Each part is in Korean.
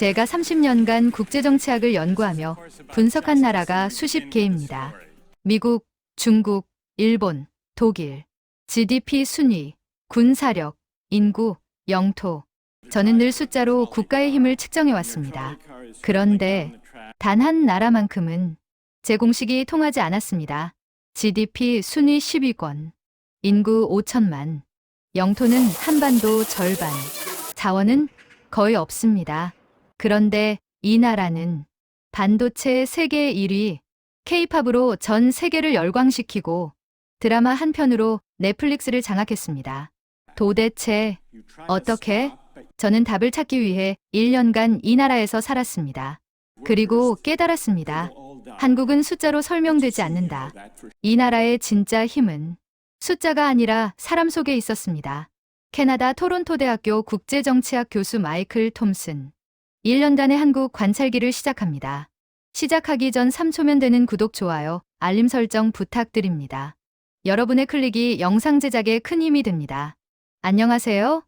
제가 30년간 국제정치학을 연구하며 분석한 나라가 수십 개입니다. 미국, 중국, 일본, 독일. GDP 순위, 군사력, 인구, 영토. 저는 늘 숫자로 국가의 힘을 측정해 왔습니다. 그런데 단 한 나라만큼은 제 공식이 통하지 않았습니다. GDP 순위 10위권, 인구 5천만, 영토는 한반도 절반, 자원은 거의 없습니다. 그런데 이 나라는 반도체 세계 1위, K-팝으로 전 세계를 열광시키고 드라마 한 편으로 넷플릭스를 장악했습니다. 도대체 어떻게? 저는 답을 찾기 위해 1년간 이 나라에서 살았습니다. 그리고 깨달았습니다. 한국은 숫자로 설명되지 않는다. 이 나라의 진짜 힘은 숫자가 아니라 사람 속에 있었습니다. 캐나다 토론토 대학교 국제정치학 교수 마이클 톰슨. 1년간의 한국 관찰기를 시작합니다. 시작하기 전 3초면 되는 구독, 좋아요, 알림 설정 부탁드립니다. 여러분의 클릭이 영상 제작에 큰 힘이 됩니다. 안녕하세요.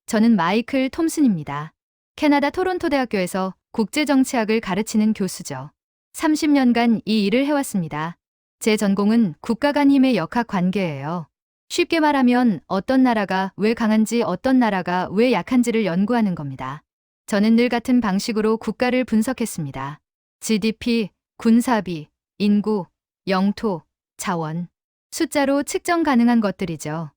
저는 마이클 톰슨입니다. 캐나다 토론토 대학교에서 국제정치학을 가르치는 교수죠. 30년간 이 일을 해왔습니다. 제 전공은 국가 간 힘의 역학 관계예요. 쉽게 말하면 어떤 나라가 왜 강한지, 어떤 나라가 왜 약한지를 연구하는 겁니다. 저는 늘 같은 방식으로 국가를 분석했습니다. GDP, 군사비, 인구, 영토, 자원. 숫자로 측정 가능한 것들이죠.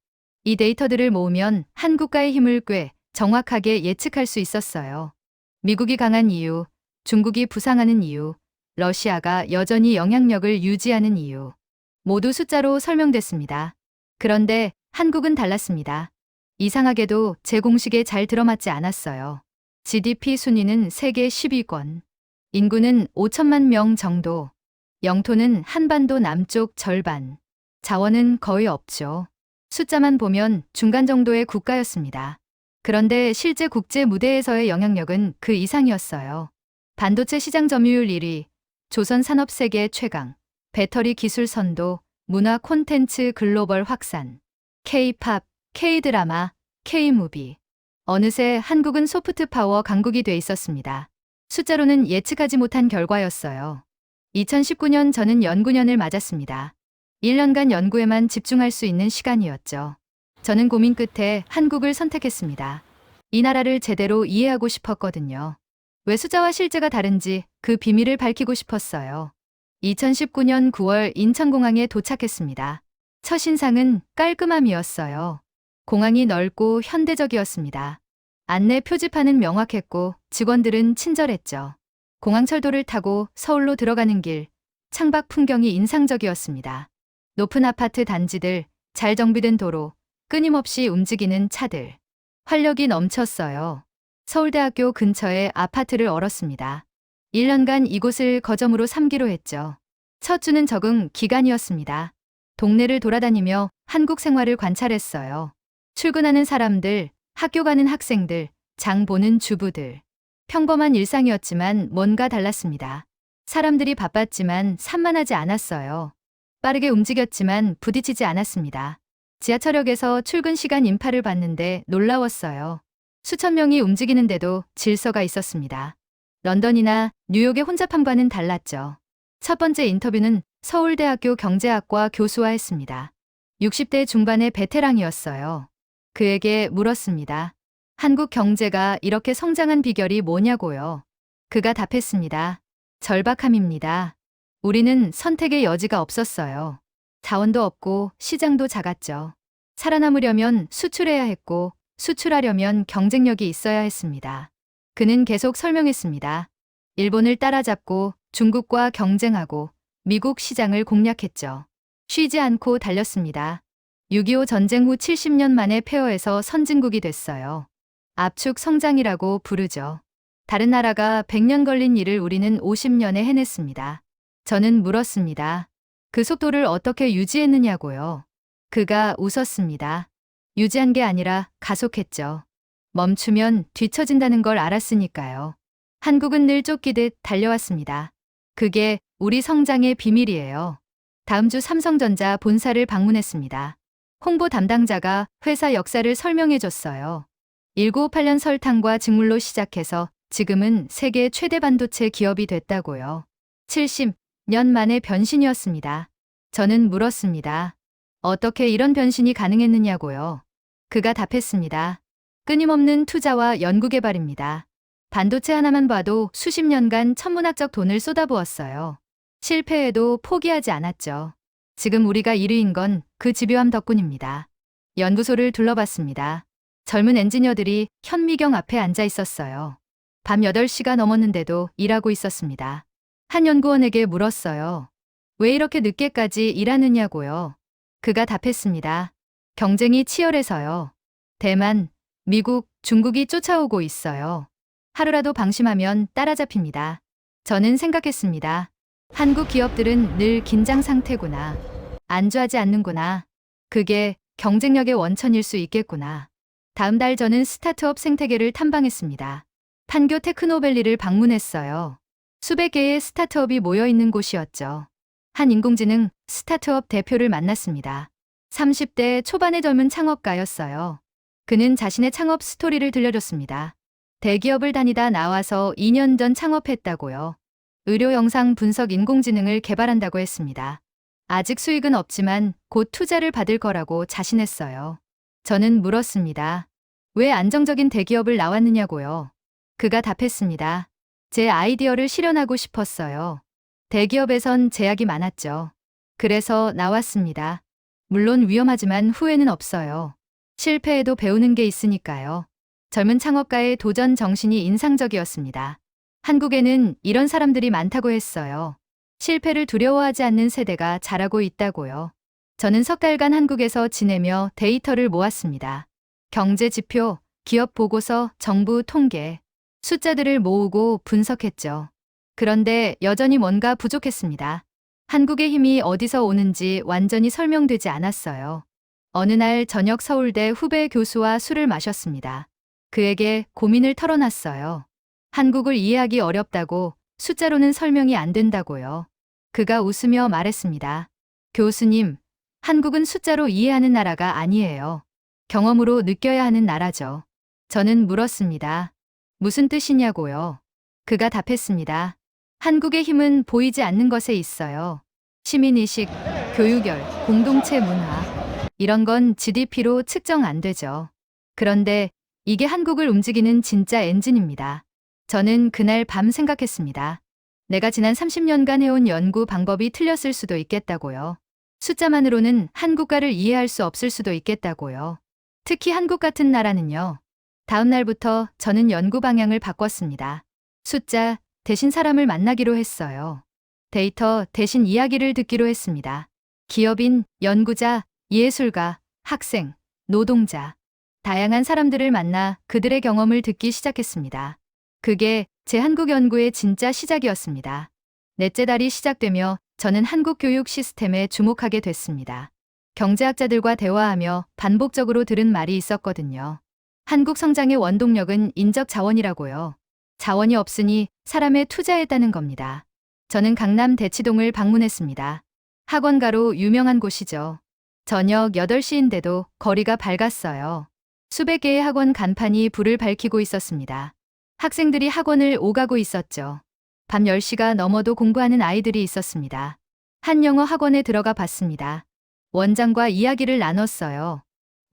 이 데이터들을 모으면 한 국가의 힘을 꽤 정확하게 예측할 수 있었어요. 미국이 강한 이유, 중국이 부상하는 이유, 러시아가 여전히 영향력을 유지하는 이유. 모두 숫자로 설명됐습니다. 그런데 한국은 달랐습니다. 이상하게도 제 공식에 잘 들어맞지 않았어요. GDP 순위는 세계 10위권, 인구는 5천만 명 정도, 영토는 한반도 남쪽 절반, 자원은 거의 없죠. 숫자만 보면 중간 정도의 국가였습니다. 그런데 실제 국제 무대에서의 영향력은 그 이상이었어요. 반도체 시장 점유율 1위, 조선 산업 세계 최강, 배터리 기술 선도, 문화 콘텐츠 글로벌 확산, K-팝, K-드라마, K-무비. 어느새 한국은 소프트 파워 강국이 돼 있었습니다. 숫자로는 예측하지 못한 결과였어요. 2019년 저는 연구년을 맞았습니다. 1년간 연구에만 집중할 수 있는 시간이었죠. 저는 고민 끝에 한국을 선택했습니다. 이 나라를 제대로 이해하고 싶었거든요. 왜 숫자와 실제가 다른지 그 비밀을 밝히고 싶었어요. 2019년 9월 인천공항에 도착했습니다. 첫 인상은 깔끔함이었어요. 공항이 넓고 현대적이었습니다. 안내 표지판은 명확했고 직원들은 친절했죠. 공항철도를 타고 서울로 들어가는 길, 창밖 풍경이 인상적이었습니다. 높은 아파트 단지들, 잘 정비된 도로, 끊임없이 움직이는 차들. 활력이 넘쳤어요. 서울대학교 근처에 아파트를 얼었습니다. 1년간 이곳을 거점으로 삼기로 했죠. 첫 주는 적응 기간이었습니다. 동네를 돌아다니며 한국 생활을 관찰했어요. 출근하는 사람들, 학교 가는 학생들, 장 보는 주부들. 평범한 일상이었지만 뭔가 달랐습니다. 사람들이 바빴지만 산만하지 않았어요. 빠르게 움직였지만 부딪히지 않았습니다. 지하철역에서 출근 시간 인파를 봤는데 놀라웠어요. 수천 명이 움직이는데도 질서가 있었습니다. 런던이나 뉴욕의 혼잡함과는 달랐죠. 첫 번째 인터뷰는 서울대학교 경제학과 교수와 했습니다. 60대 중반의 베테랑이었어요. 그에게 물었습니다. 한국 경제가 이렇게 성장한 비결이 뭐냐고요. 그가 답했습니다. 절박함입니다. 우리는 선택의 여지가 없었어요. 자원도 없고 시장도 작았죠. 살아남으려면 수출해야 했고 수출하려면 경쟁력이 있어야 했습니다. 그는 계속 설명했습니다. 일본을 따라잡고 중국과 경쟁하고 미국 시장을 공략했죠. 쉬지 않고 달렸습니다. 6.25 전쟁 후 70년 만에 폐허에서 선진국이 됐어요. 압축 성장이라고 부르죠. 다른 나라가 100년 걸린 일을 우리는 50년에 해냈습니다. 저는 물었습니다. 그 속도를 어떻게 유지했느냐고요. 그가 웃었습니다. 유지한 게 아니라 가속했죠. 멈추면 뒤처진다는 걸 알았으니까요. 한국은 늘 쫓기듯 달려왔습니다. 그게 우리 성장의 비밀이에요. 다음 주 삼성전자 본사를 방문했습니다. 홍보 담당자가 회사 역사를 설명해줬어요. 1958년 설탕과 직물로 시작해서 지금은 세계 최대 반도체 기업이 됐다고요. 70년 만의 변신이었습니다. 저는 물었습니다. 어떻게 이런 변신이 가능했느냐고요. 그가 답했습니다. 끊임없는 투자와 연구개발입니다. 반도체 하나만 봐도 수십 년간 천문학적 돈을 쏟아부었어요. 실패해도 포기하지 않았죠. 지금 우리가 1위인 건 그 집요함 덕분입니다. 연구소를 둘러봤습니다. 젊은 엔지니어들이 현미경 앞에 앉아 있었어요. 밤 8시가 넘었는데도 일하고 있었습니다. 한 연구원에게 물었어요. 왜 이렇게 늦게까지 일하느냐고요. 그가 답했습니다. 경쟁이 치열해서요. 대만, 미국, 중국이 쫓아오고 있어요. 하루라도 방심하면 따라잡힙니다. 저는 생각했습니다. 한국 기업들은 늘 긴장 상태구나. 안주하지 않는구나. 그게 경쟁력의 원천일 수 있겠구나. 다음 달 저는 스타트업 생태계를 탐방했습니다. 판교 테크노밸리를 방문했어요. 수백 개의 스타트업이 모여있는 곳이었죠. 한 인공지능 스타트업 대표를 만났습니다. 30대 초반의 젊은 창업가였어요. 그는 자신의 창업 스토리를 들려줬습니다. 대기업을 다니다 나와서 2년 전 창업했다고요. 의료 영상 분석 인공지능을 개발한다고 했습니다. 아직 수익은 없지만 곧 투자를 받을 거라고 자신했어요. 저는 물었습니다. 왜 안정적인 대기업을 나왔느냐고요. 그가 답했습니다. 제 아이디어를 실현하고 싶었어요. 대기업에선 제약이 많았죠. 그래서 나왔습니다. 물론 위험하지만 후회는 없어요. 실패해도 배우는 게 있으니까요. 젊은 창업가의 도전 정신이 인상적이었습니다. 한국에는 이런 사람들이 많다고 했어요. 실패를 두려워하지 않는 세대가 자라고 있다고요. 저는 석 달간 한국에서 지내며 데이터를 모았습니다. 경제 지표, 기업 보고서, 정부 통계, 숫자들을 모으고 분석했죠. 그런데 여전히 뭔가 부족했습니다. 한국의 힘이 어디서 오는지 완전히 설명되지 않았어요. 어느 날 저녁 서울대 후배 교수와 술을 마셨습니다. 그에게 고민을 털어놨어요. 한국을 이해하기 어렵다고, 숫자로는 설명이 안 된다고요. 그가 웃으며 말했습니다. 교수님, 한국은 숫자로 이해하는 나라가 아니에요. 경험으로 느껴야 하는 나라죠. 저는 물었습니다. 무슨 뜻이냐고요. 그가 답했습니다. 한국의 힘은 보이지 않는 것에 있어요. 시민의식, 교육열, 공동체 문화. 이런 건 GDP로 측정 안 되죠. 그런데 이게 한국을 움직이는 진짜 엔진입니다. 저는 그날 밤 생각했습니다. 내가 지난 30년간 해온 연구 방법이 틀렸을 수도 있겠다고요. 숫자만으로는 한국가를 이해할 수 없을 수도 있겠다고요. 특히 한국 같은 나라는요. 다음 날부터 저는 연구 방향을 바꿨습니다. 숫자 대신 사람을 만나기로 했어요. 데이터 대신 이야기를 듣기로 했습니다. 기업인, 연구자, 예술가, 학생, 노동자. 다양한 사람들을 만나 그들의 경험을 듣기 시작했습니다. 그게 제 한국 연구의 진짜 시작이었습니다. 넷째 달이 시작되며 저는 한국 교육 시스템에 주목하게 됐습니다. 경제학자들과 대화하며 반복적으로 들은 말이 있었거든요. 한국 성장의 원동력은 인적 자원이라고요. 자원이 없으니 사람에 투자했다는 겁니다. 저는 강남 대치동을 방문했습니다. 학원가로 유명한 곳이죠. 저녁 8시인데도 거리가 밝았어요. 수백 개의 학원 간판이 불을 밝히고 있었습니다. 학생들이 학원을 오가고 있었죠. 밤 10시가 넘어도 공부하는 아이들이 있었습니다. 한 영어 학원에 들어가 봤습니다. 원장과 이야기를 나눴어요.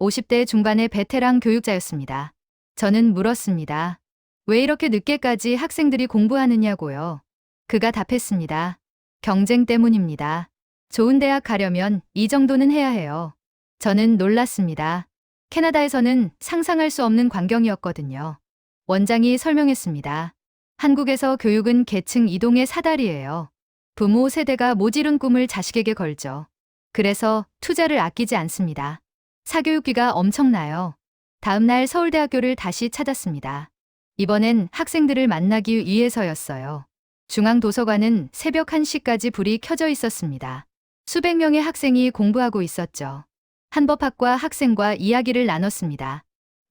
50대 중반의 베테랑 교육자였습니다. 저는 물었습니다. 왜 이렇게 늦게까지 학생들이 공부하느냐고요. 그가 답했습니다. 경쟁 때문입니다. 좋은 대학 가려면 이 정도는 해야 해요. 저는 놀랐습니다. 캐나다에서는 상상할 수 없는 광경이었거든요. 원장이 설명했습니다. 한국에서 교육은 계층 이동의 사다리예요. 부모 세대가 모지른 꿈을 자식에게 걸죠. 그래서 투자를 아끼지 않습니다. 사교육비가 엄청나요. 다음 날 서울대학교를 다시 찾았습니다. 이번엔 학생들을 만나기 위해서였어요. 중앙도서관은 새벽 1시까지 불이 켜져 있었습니다. 수백 명의 학생이 공부하고 있었죠. 한법학과 학생과 이야기를 나눴습니다.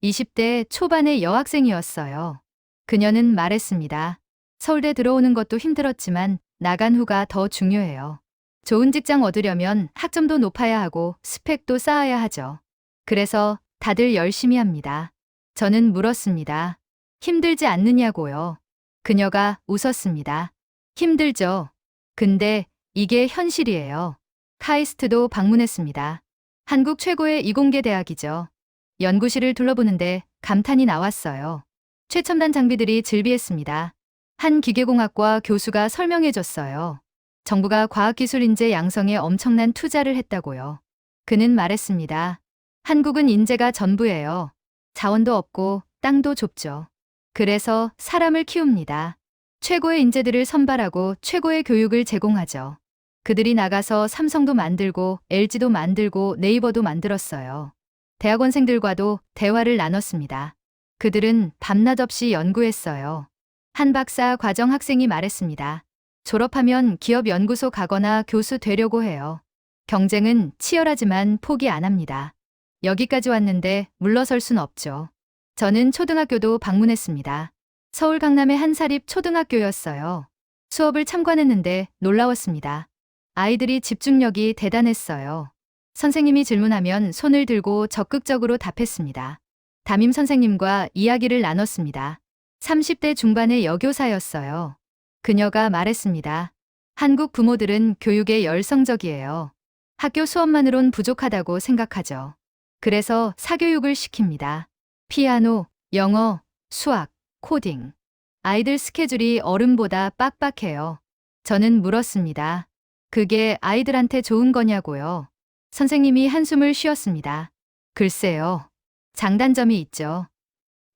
20대 초반의 여학생이었어요. 그녀는 말했습니다. 서울대 들어오는 것도 힘들었지만 나간 후가 더 중요해요. 좋은 직장 얻으려면 학점도 높아야 하고 스펙도 쌓아야 하죠. 그래서 다들 열심히 합니다. 저는 물었습니다. 힘들지 않느냐고요. 그녀가 웃었습니다. 힘들죠. 근데 이게 현실이에요. 카이스트도 방문했습니다. 한국 최고의 이공계 대학이죠. 연구실을 둘러보는데 감탄이 나왔어요. 최첨단 장비들이 즐비했습니다. 한 기계공학과 교수가 설명해줬어요. 정부가 과학기술 인재 양성에 엄청난 투자를 했다고요. 그는 말했습니다. 한국은 인재가 전부예요. 자원도 없고 땅도 좁죠. 그래서 사람을 키웁니다. 최고의 인재들을 선발하고 최고의 교육을 제공하죠. 그들이 나가서 삼성도 만들고 LG도 만들고 네이버도 만들었어요. 대학원생들과도 대화를 나눴습니다. 그들은 밤낮 없이 연구했어요. 한 박사 과정 학생이 말했습니다. 졸업하면 기업 연구소 가거나 교수 되려고 해요. 경쟁은 치열하지만 포기 안 합니다. 여기까지 왔는데 물러설 순 없죠. 저는 초등학교도 방문했습니다. 서울 강남의 한 사립 초등학교였어요. 수업을 참관했는데 놀라웠습니다. 아이들이 집중력이 대단했어요. 선생님이 질문하면 손을 들고 적극적으로 답했습니다. 담임 선생님과 이야기를 나눴습니다. 30대 중반의 여교사였어요. 그녀가 말했습니다. 한국 부모들은 교육에 열성적이에요. 학교 수업만으론 부족하다고 생각하죠. 그래서 사교육을 시킵니다. 피아노, 영어, 수학, 코딩. 아이들 스케줄이 어른보다 빡빡해요. 저는 물었습니다. 그게 아이들한테 좋은 거냐고요. 선생님이 한숨을 쉬었습니다. 글쎄요. 장단점이 있죠.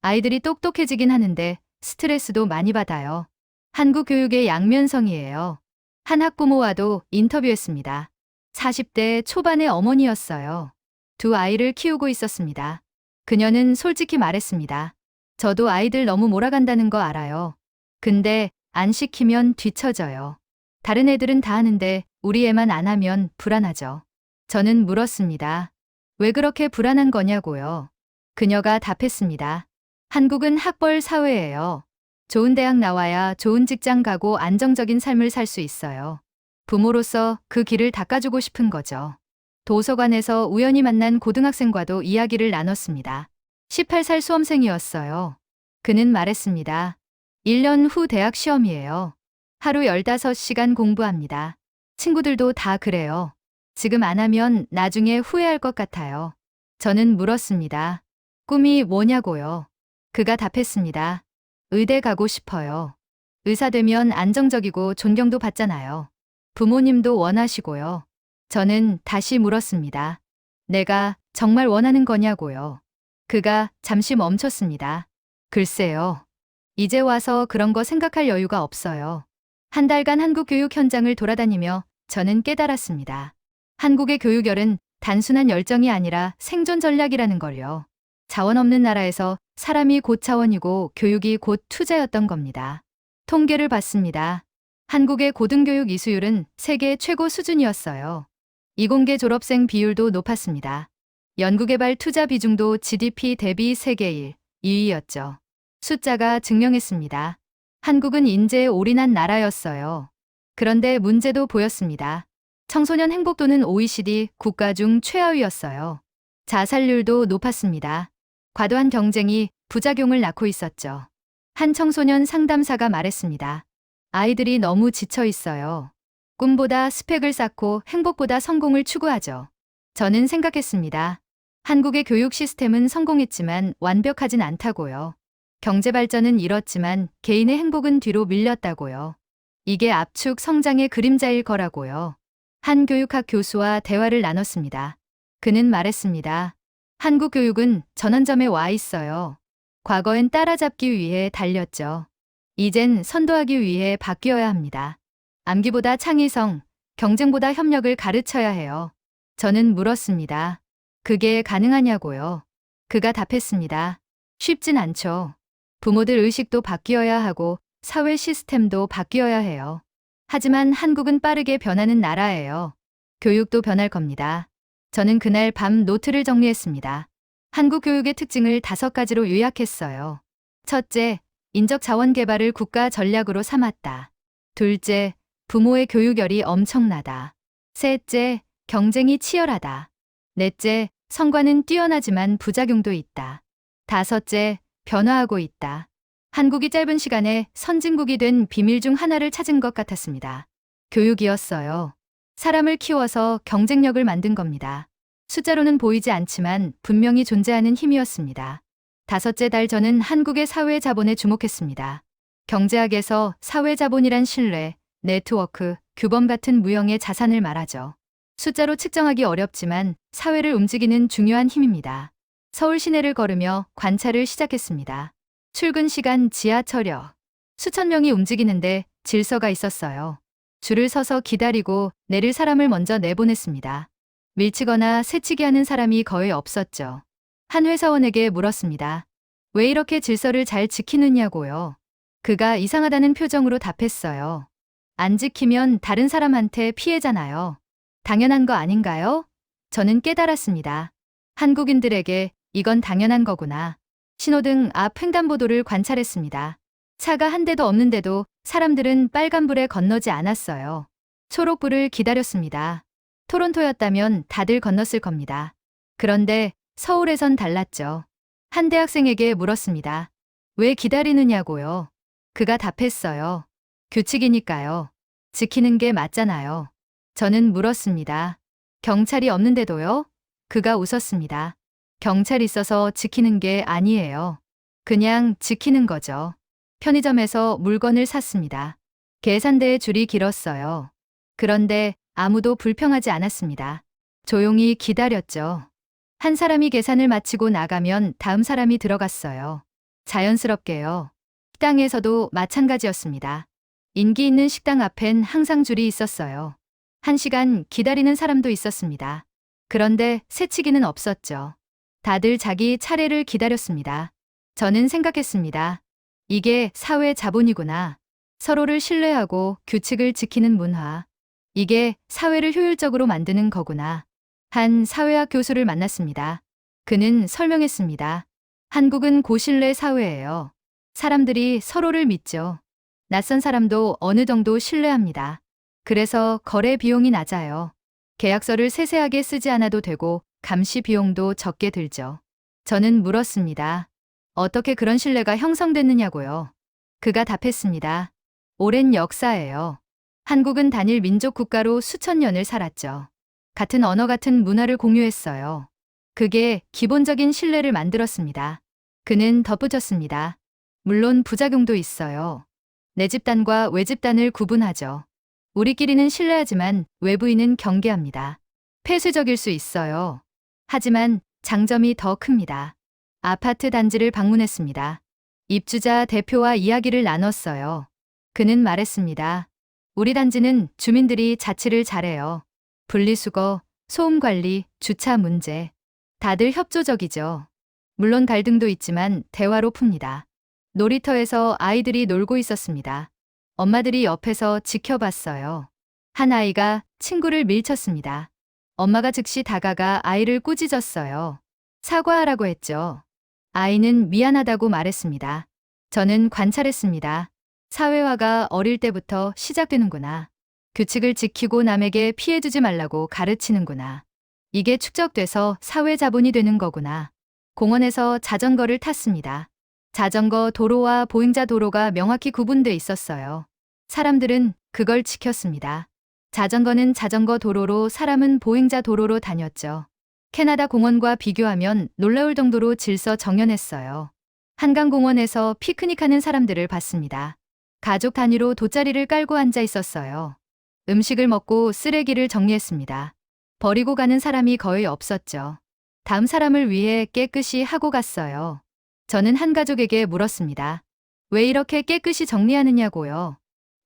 아이들이 똑똑해지긴 하는데 스트레스도 많이 받아요. 한국 교육의 양면성이에요. 한 학부모와도 인터뷰했습니다. 40대 초반의 어머니였어요. 두 아이를 키우고 있었습니다. 그녀는 솔직히 말했습니다. 저도 아이들 너무 몰아간다는 거 알아요. 근데 안 시키면 뒤처져요. 다른 애들은 다 하는데 우리 애만 안 하면 불안하죠. 저는 물었습니다. 왜 그렇게 불안한 거냐고요. 그녀가 답했습니다. 한국은 학벌 사회예요. 좋은 대학 나와야 좋은 직장 가고 안정적인 삶을 살 수 있어요. 부모로서 그 길을 닦아주고 싶은 거죠. 도서관에서 우연히 만난 고등학생과도 이야기를 나눴습니다. 18살 수험생이었어요. 그는 말했습니다. 1년 후 대학 시험이에요. 하루 15시간 공부합니다. 친구들도 다 그래요. 지금 안 하면 나중에 후회할 것 같아요. 저는 물었습니다. 꿈이 뭐냐고요. 그가 답했습니다. 의대 가고 싶어요. 의사 되면 안정적이고 존경도 받잖아요. 부모님도 원하시고요. 저는 다시 물었습니다. 내가 정말 원하는 거냐고요. 그가 잠시 멈췄습니다. 글쎄요. 이제 와서 그런 거 생각할 여유가 없어요. 한 달간 한국 교육 현장을 돌아다니며 저는 깨달았습니다. 한국의 교육열은 단순한 열정이 아니라 생존 전략이라는 걸요. 자원 없는 나라에서 사람이 곧 자원이고 교육이 곧 투자였던 겁니다. 통계를 봤습니다. 한국의 고등교육 이수율은 세계 최고 수준이었어요. 이공계 졸업생 비율도 높았습니다. 연구개발 투자 비중도 GDP 대비 세계 1, 2위였죠. 숫자가 증명했습니다. 한국은 인재에 올인한 나라였어요. 그런데 문제도 보였습니다. 청소년 행복도는 OECD 국가 중 최하위였어요. 자살률도 높았습니다. 과도한 경쟁이 부작용을 낳고 있었죠. 한 청소년 상담사가 말했습니다. 아이들이 너무 지쳐 있어요. 꿈보다 스펙을 쌓고 행복보다 성공을 추구하죠. 저는 생각했습니다. 한국의 교육 시스템은 성공했지만 완벽하진 않다고요. 경제 발전은 이뤘지만 개인의 행복은 뒤로 밀렸다고요. 이게 압축 성장의 그림자일 거라고요. 한 교육학 교수와 대화를 나눴습니다. 그는 말했습니다. 한국 교육은 전환점에 와 있어요. 과거엔 따라잡기 위해 달렸죠. 이젠 선도하기 위해 바뀌어야 합니다. 암기보다 창의성, 경쟁보다 협력을 가르쳐야 해요. 저는 물었습니다. 그게 가능하냐고요. 그가 답했습니다. 쉽진 않죠. 부모들 의식도 바뀌어야 하고 사회 시스템도 바뀌어야 해요. 하지만 한국은 빠르게 변하는 나라예요. 교육도 변할 겁니다. 저는 그날 밤 노트를 정리했습니다. 한국 교육의 특징을 5가지로 요약했어요. 첫째, 인적 자원 개발을 국가 전략으로 삼았다. 둘째, 부모의 교육열이 엄청나다. 셋째, 경쟁이 치열하다. 넷째, 성과는 뛰어나지만 부작용도 있다. 다섯째, 변화하고 있다. 한국이 짧은 시간에 선진국이 된 비밀 중 하나를 찾은 것 같았습니다. 교육이었어요. 사람을 키워서 경쟁력을 만든 겁니다. 숫자로는 보이지 않지만 분명히 존재하는 힘이었습니다. 다섯째 달 저는 한국의 사회자본에 주목했습니다. 경제학에서 사회자본이란 신뢰, 네트워크, 규범 같은 무형의 자산을 말하죠. 숫자로 측정하기 어렵지만 사회를 움직이는 중요한 힘입니다. 서울 시내를 걸으며 관찰을 시작했습니다. 출근 시간 지하철역. 수천 명이 움직이는데 질서가 있었어요. 줄을 서서 기다리고 내릴 사람을 먼저 내보냈습니다. 밀치거나 새치기 하는 사람이 거의 없었죠. 한 회사원에게 물었습니다. 왜 이렇게 질서를 잘 지키느냐고요. 그가 이상하다는 표정으로 답했어요. 안 지키면 다른 사람한테 피해잖아요. 당연한 거 아닌가요? 저는 깨달았습니다. 한국인들에게 이건 당연한 거구나. 신호등 앞 횡단보도를 관찰했습니다. 차가 한 대도 없는데도 사람들은 빨간불에 건너지 않았어요. 초록불을 기다렸습니다. 토론토였다면 다들 건넜을 겁니다. 그런데 서울에선 달랐죠. 한 대학생에게 물었습니다. 왜 기다리느냐고요? 그가 답했어요. 규칙이니까요. 지키는 게 맞잖아요. 저는 물었습니다. 경찰이 없는데도요? 그가 웃었습니다. 경찰 있어서 지키는 게 아니에요. 그냥 지키는 거죠. 편의점에서 물건을 샀습니다. 계산대에 줄이 길었어요. 그런데 아무도 불평하지 않았습니다. 조용히 기다렸죠. 한 사람이 계산을 마치고 나가면 다음 사람이 들어갔어요. 자연스럽게요. 식당에서도 마찬가지였습니다. 인기 있는 식당 앞엔 항상 줄이 있었어요. 1시간 기다리는 사람도 있었습니다. 그런데 새치기는 없었죠. 다들 자기 차례를 기다렸습니다. 저는 생각했습니다. 이게 사회 자본이구나. 서로를 신뢰하고 규칙을 지키는 문화. 이게 사회를 효율적으로 만드는 거구나. 한 사회학 교수를 만났습니다. 그는 설명했습니다. 한국은 고신뢰 사회예요. 사람들이 서로를 믿죠. 낯선 사람도 어느 정도 신뢰합니다. 그래서 거래 비용이 낮아요. 계약서를 세세하게 쓰지 않아도 되고 감시 비용도 적게 들죠. 저는 물었습니다. 어떻게 그런 신뢰가 형성됐느냐고요. 그가 답했습니다. 오랜 역사예요. 한국은 단일 민족 국가로 수천 년을 살았죠. 같은 언어 같은 문화를 공유했어요. 그게 기본적인 신뢰를 만들었습니다. 그는 덧붙였습니다. 물론 부작용도 있어요. 내 집단과 외집단을 구분하죠. 우리끼리는 신뢰하지만 외부인은 경계합니다. 폐쇄적일 수 있어요. 하지만 장점이 더 큽니다. 아파트 단지를 방문했습니다. 입주자 대표와 이야기를 나눴어요. 그는 말했습니다. 우리 단지는 주민들이 자치를 잘해요. 분리수거, 소음관리, 주차 문제. 다들 협조적이죠. 물론 갈등도 있지만 대화로 풉니다. 놀이터에서 아이들이 놀고 있었습니다. 엄마들이 옆에서 지켜봤어요. 한 아이가 친구를 밀쳤습니다. 엄마가 즉시 다가가 아이를 꾸짖었어요. 사과하라고 했죠. 아이는 미안하다고 말했습니다. 저는 관찰했습니다. 사회화가 어릴 때부터 시작되는구나. 규칙을 지키고 남에게 피해주지 말라고 가르치는구나. 이게 축적돼서 사회자본이 되는 거구나. 공원에서 자전거를 탔습니다. 자전거 도로와 보행자 도로가 명확히 구분돼 있었어요. 사람들은 그걸 지켰습니다. 자전거는 자전거 도로로, 사람은 보행자 도로로 다녔죠. 캐나다 공원과 비교하면 놀라울 정도로 질서 정연했어요. 한강공원에서 피크닉하는 사람들을 봤습니다. 가족 단위로 돗자리를 깔고 앉아 있었어요. 음식을 먹고 쓰레기를 정리했습니다. 버리고 가는 사람이 거의 없었죠. 다음 사람을 위해 깨끗이 하고 갔어요. 저는 한 가족에게 물었습니다. 왜 이렇게 깨끗이 정리하느냐고요.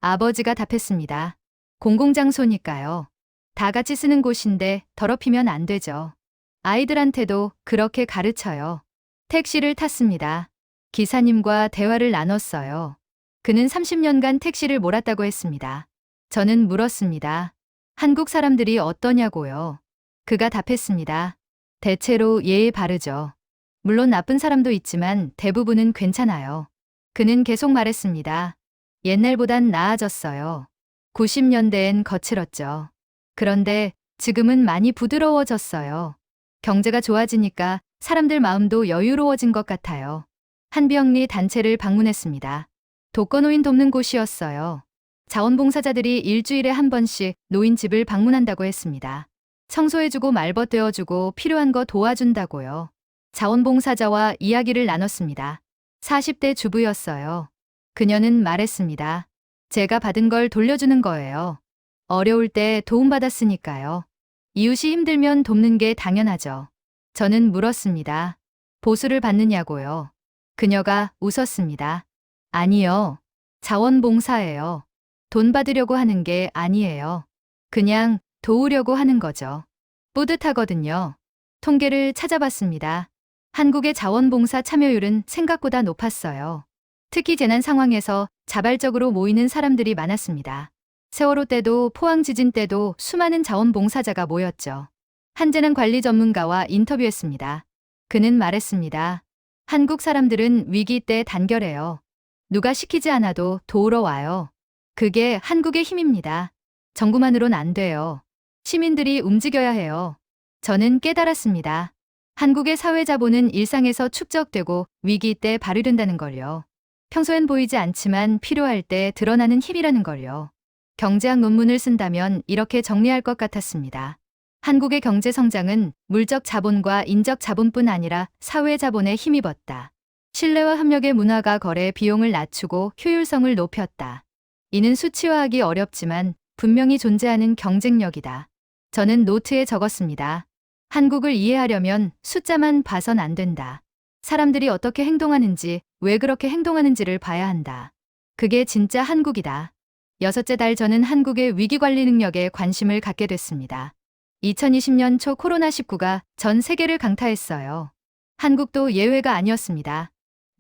아버지가 답했습니다. 공공장소니까요. 다 같이 쓰는 곳인데 더럽히면 안 되죠. 아이들한테도 그렇게 가르쳐요. 택시를 탔습니다. 기사님과 대화를 나눴어요. 그는 30년간 택시를 몰았다고 했습니다. 저는 물었습니다. 한국 사람들이 어떠냐고요. 그가 답했습니다. 대체로 예의 바르죠. 물론 나쁜 사람도 있지만 대부분은 괜찮아요. 그는 계속 말했습니다. 옛날보단 나아졌어요. 90년대엔 거칠었죠. 그런데 지금은 많이 부드러워졌어요. 경제가 좋아지니까 사람들 마음도 여유로워진 것 같아요. 한비영리 단체를 방문했습니다. 독거노인 돕는 곳이었어요. 자원봉사자들이 일주일에 한 번씩 노인 집을 방문한다고 했습니다. 청소해주고 말벗대어주고 필요한 거 도와준다고요. 자원봉사자와 이야기를 나눴습니다. 40대 주부였어요. 그녀는 말했습니다. 제가 받은 걸 돌려주는 거예요. 어려울 때 도움받았으니까요. 이웃이 힘들면 돕는 게 당연하죠. 저는 물었습니다. 보수를 받느냐고요. 그녀가 웃었습니다. 아니요. 자원봉사예요. 돈 받으려고 하는 게 아니에요. 그냥 도우려고 하는 거죠. 뿌듯하거든요. 통계를 찾아봤습니다. 한국의 자원봉사 참여율은 생각보다 높았어요. 특히 재난 상황에서 자발적으로 모이는 사람들이 많았습니다. 세월호 때도 포항 지진 때도 수많은 자원봉사자가 모였죠. 한 재난 관리 전문가와 인터뷰했습니다. 그는 말했습니다. 한국 사람들은 위기 때 단결해요. 누가 시키지 않아도 도우러 와요. 그게 한국의 힘입니다. 정부만으론 안 돼요. 시민들이 움직여야 해요. 저는 깨달았습니다. 한국의 사회자본은 일상에서 축적되고 위기 때 발휘된다는 걸요. 평소엔 보이지 않지만 필요할 때 드러나는 힘이라는 걸요. 경제학 논문을 쓴다면 이렇게 정리할 것 같았습니다. 한국의 경제 성장은 물적 자본과 인적 자본뿐 아니라 사회 자본에 힘입었다. 신뢰와 협력의 문화가 거래 비용을 낮추고 효율성을 높였다. 이는 수치화하기 어렵지만 분명히 존재하는 경쟁력이다. 저는 노트에 적었습니다. 한국을 이해하려면 숫자만 봐선 안 된다. 사람들이 어떻게 행동하는지, 왜 그렇게 행동하는지를 봐야 한다. 그게 진짜 한국이다. 6째 달 저는 한국의 위기관리 능력에 관심을 갖게 됐습니다. 2020년 초 코로나19가 전 세계를 강타했어요. 한국도 예외가 아니었습니다.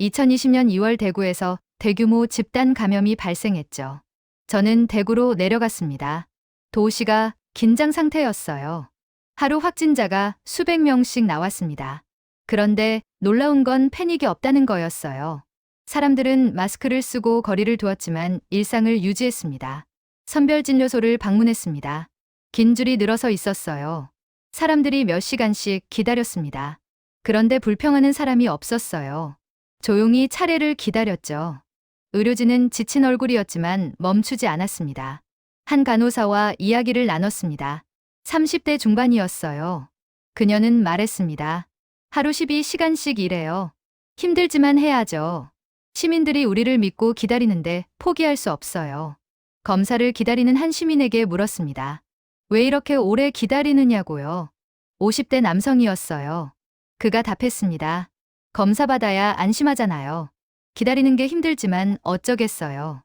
2020년 2월 대구에서 대규모 집단 감염이 발생했죠. 저는 대구로 내려갔습니다. 도시가 긴장 상태였어요. 하루 확진자가 수백 명씩 나왔습니다. 그런데 놀라운 건 패닉이 없다는 거였어요. 사람들은 마스크를 쓰고 거리를 두었지만 일상을 유지했습니다. 선별진료소를 방문했습니다. 긴 줄이 늘어서 있었어요. 사람들이 몇 시간씩 기다렸습니다. 그런데 불평하는 사람이 없었어요. 조용히 차례를 기다렸죠. 의료진은 지친 얼굴이었지만 멈추지 않았습니다. 한 간호사와 이야기를 나눴습니다. 30대 중반이었어요. 그녀는 말했습니다. 하루 12시간씩 일해요. 힘들지만 해야죠. 시민들이 우리를 믿고 기다리는데 포기할 수 없어요. 검사를 기다리는 한 시민에게 물었습니다. 왜 이렇게 오래 기다리느냐고요. 50대 남성이었어요. 그가 답했습니다. 검사 받아야 안심하잖아요. 기다리는 게 힘들지만 어쩌겠어요.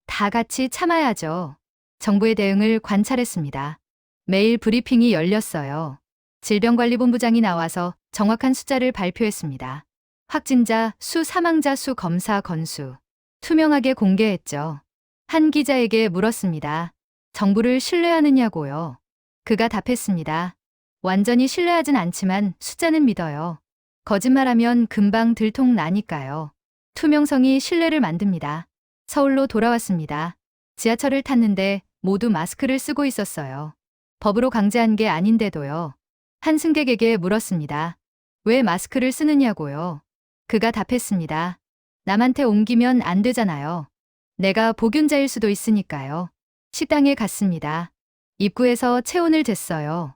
다 같이 참아야죠. 정부의 대응을 관찰했습니다. 매일 브리핑이 열렸어요. 질병관리본부장이 나와서 정확한 숫자를 발표했습니다. 확진자 수, 사망자 수, 검사 건수. 투명하게 공개했죠. 한 기자에게 물었습니다. 정부를 신뢰하느냐고요. 그가 답했습니다. 완전히 신뢰하진 않지만 숫자는 믿어요. 거짓말하면 금방 들통 나니까요. 투명성이 신뢰를 만듭니다. 서울로 돌아왔습니다. 지하철을 탔는데 모두 마스크를 쓰고 있었어요. 법으로 강제한 게 아닌데도요. 한 승객에게 물었습니다. 왜 마스크를 쓰느냐고요. 그가 답했습니다. 남한테 옮기면 안 되잖아요. 내가 보균자일 수도 있으니까요. 식당에 갔습니다. 입구에서 체온을 쟀어요.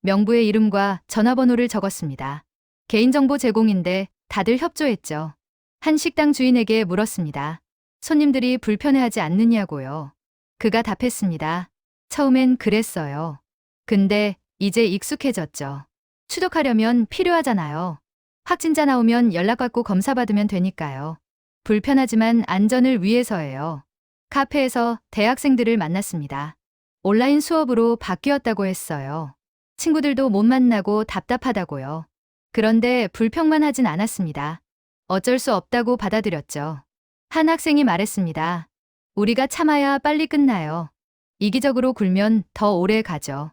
명부의 이름과 전화번호를 적었습니다. 개인정보 제공인데 다들 협조했죠. 한 식당 주인에게 물었습니다. 손님들이 불편해하지 않느냐고요. 그가 답했습니다. 처음엔 그랬어요. 근데 이제 익숙해졌죠. 추적하려면 필요하잖아요. 확진자 나오면 연락받고 검사받으면 되니까요. 불편하지만 안전을 위해서예요. 카페에서 대학생들을 만났습니다. 온라인 수업으로 바뀌었다고 했어요. 친구들도 못 만나고 답답하다고요. 그런데 불평만 하진 않았습니다. 어쩔 수 없다고 받아들였죠. 한 학생이 말했습니다. 우리가 참아야 빨리 끝나요. 이기적으로 굴면 더 오래 가죠.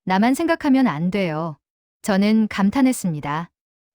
나만 생각하면 안 돼요. 저는 감탄했습니다.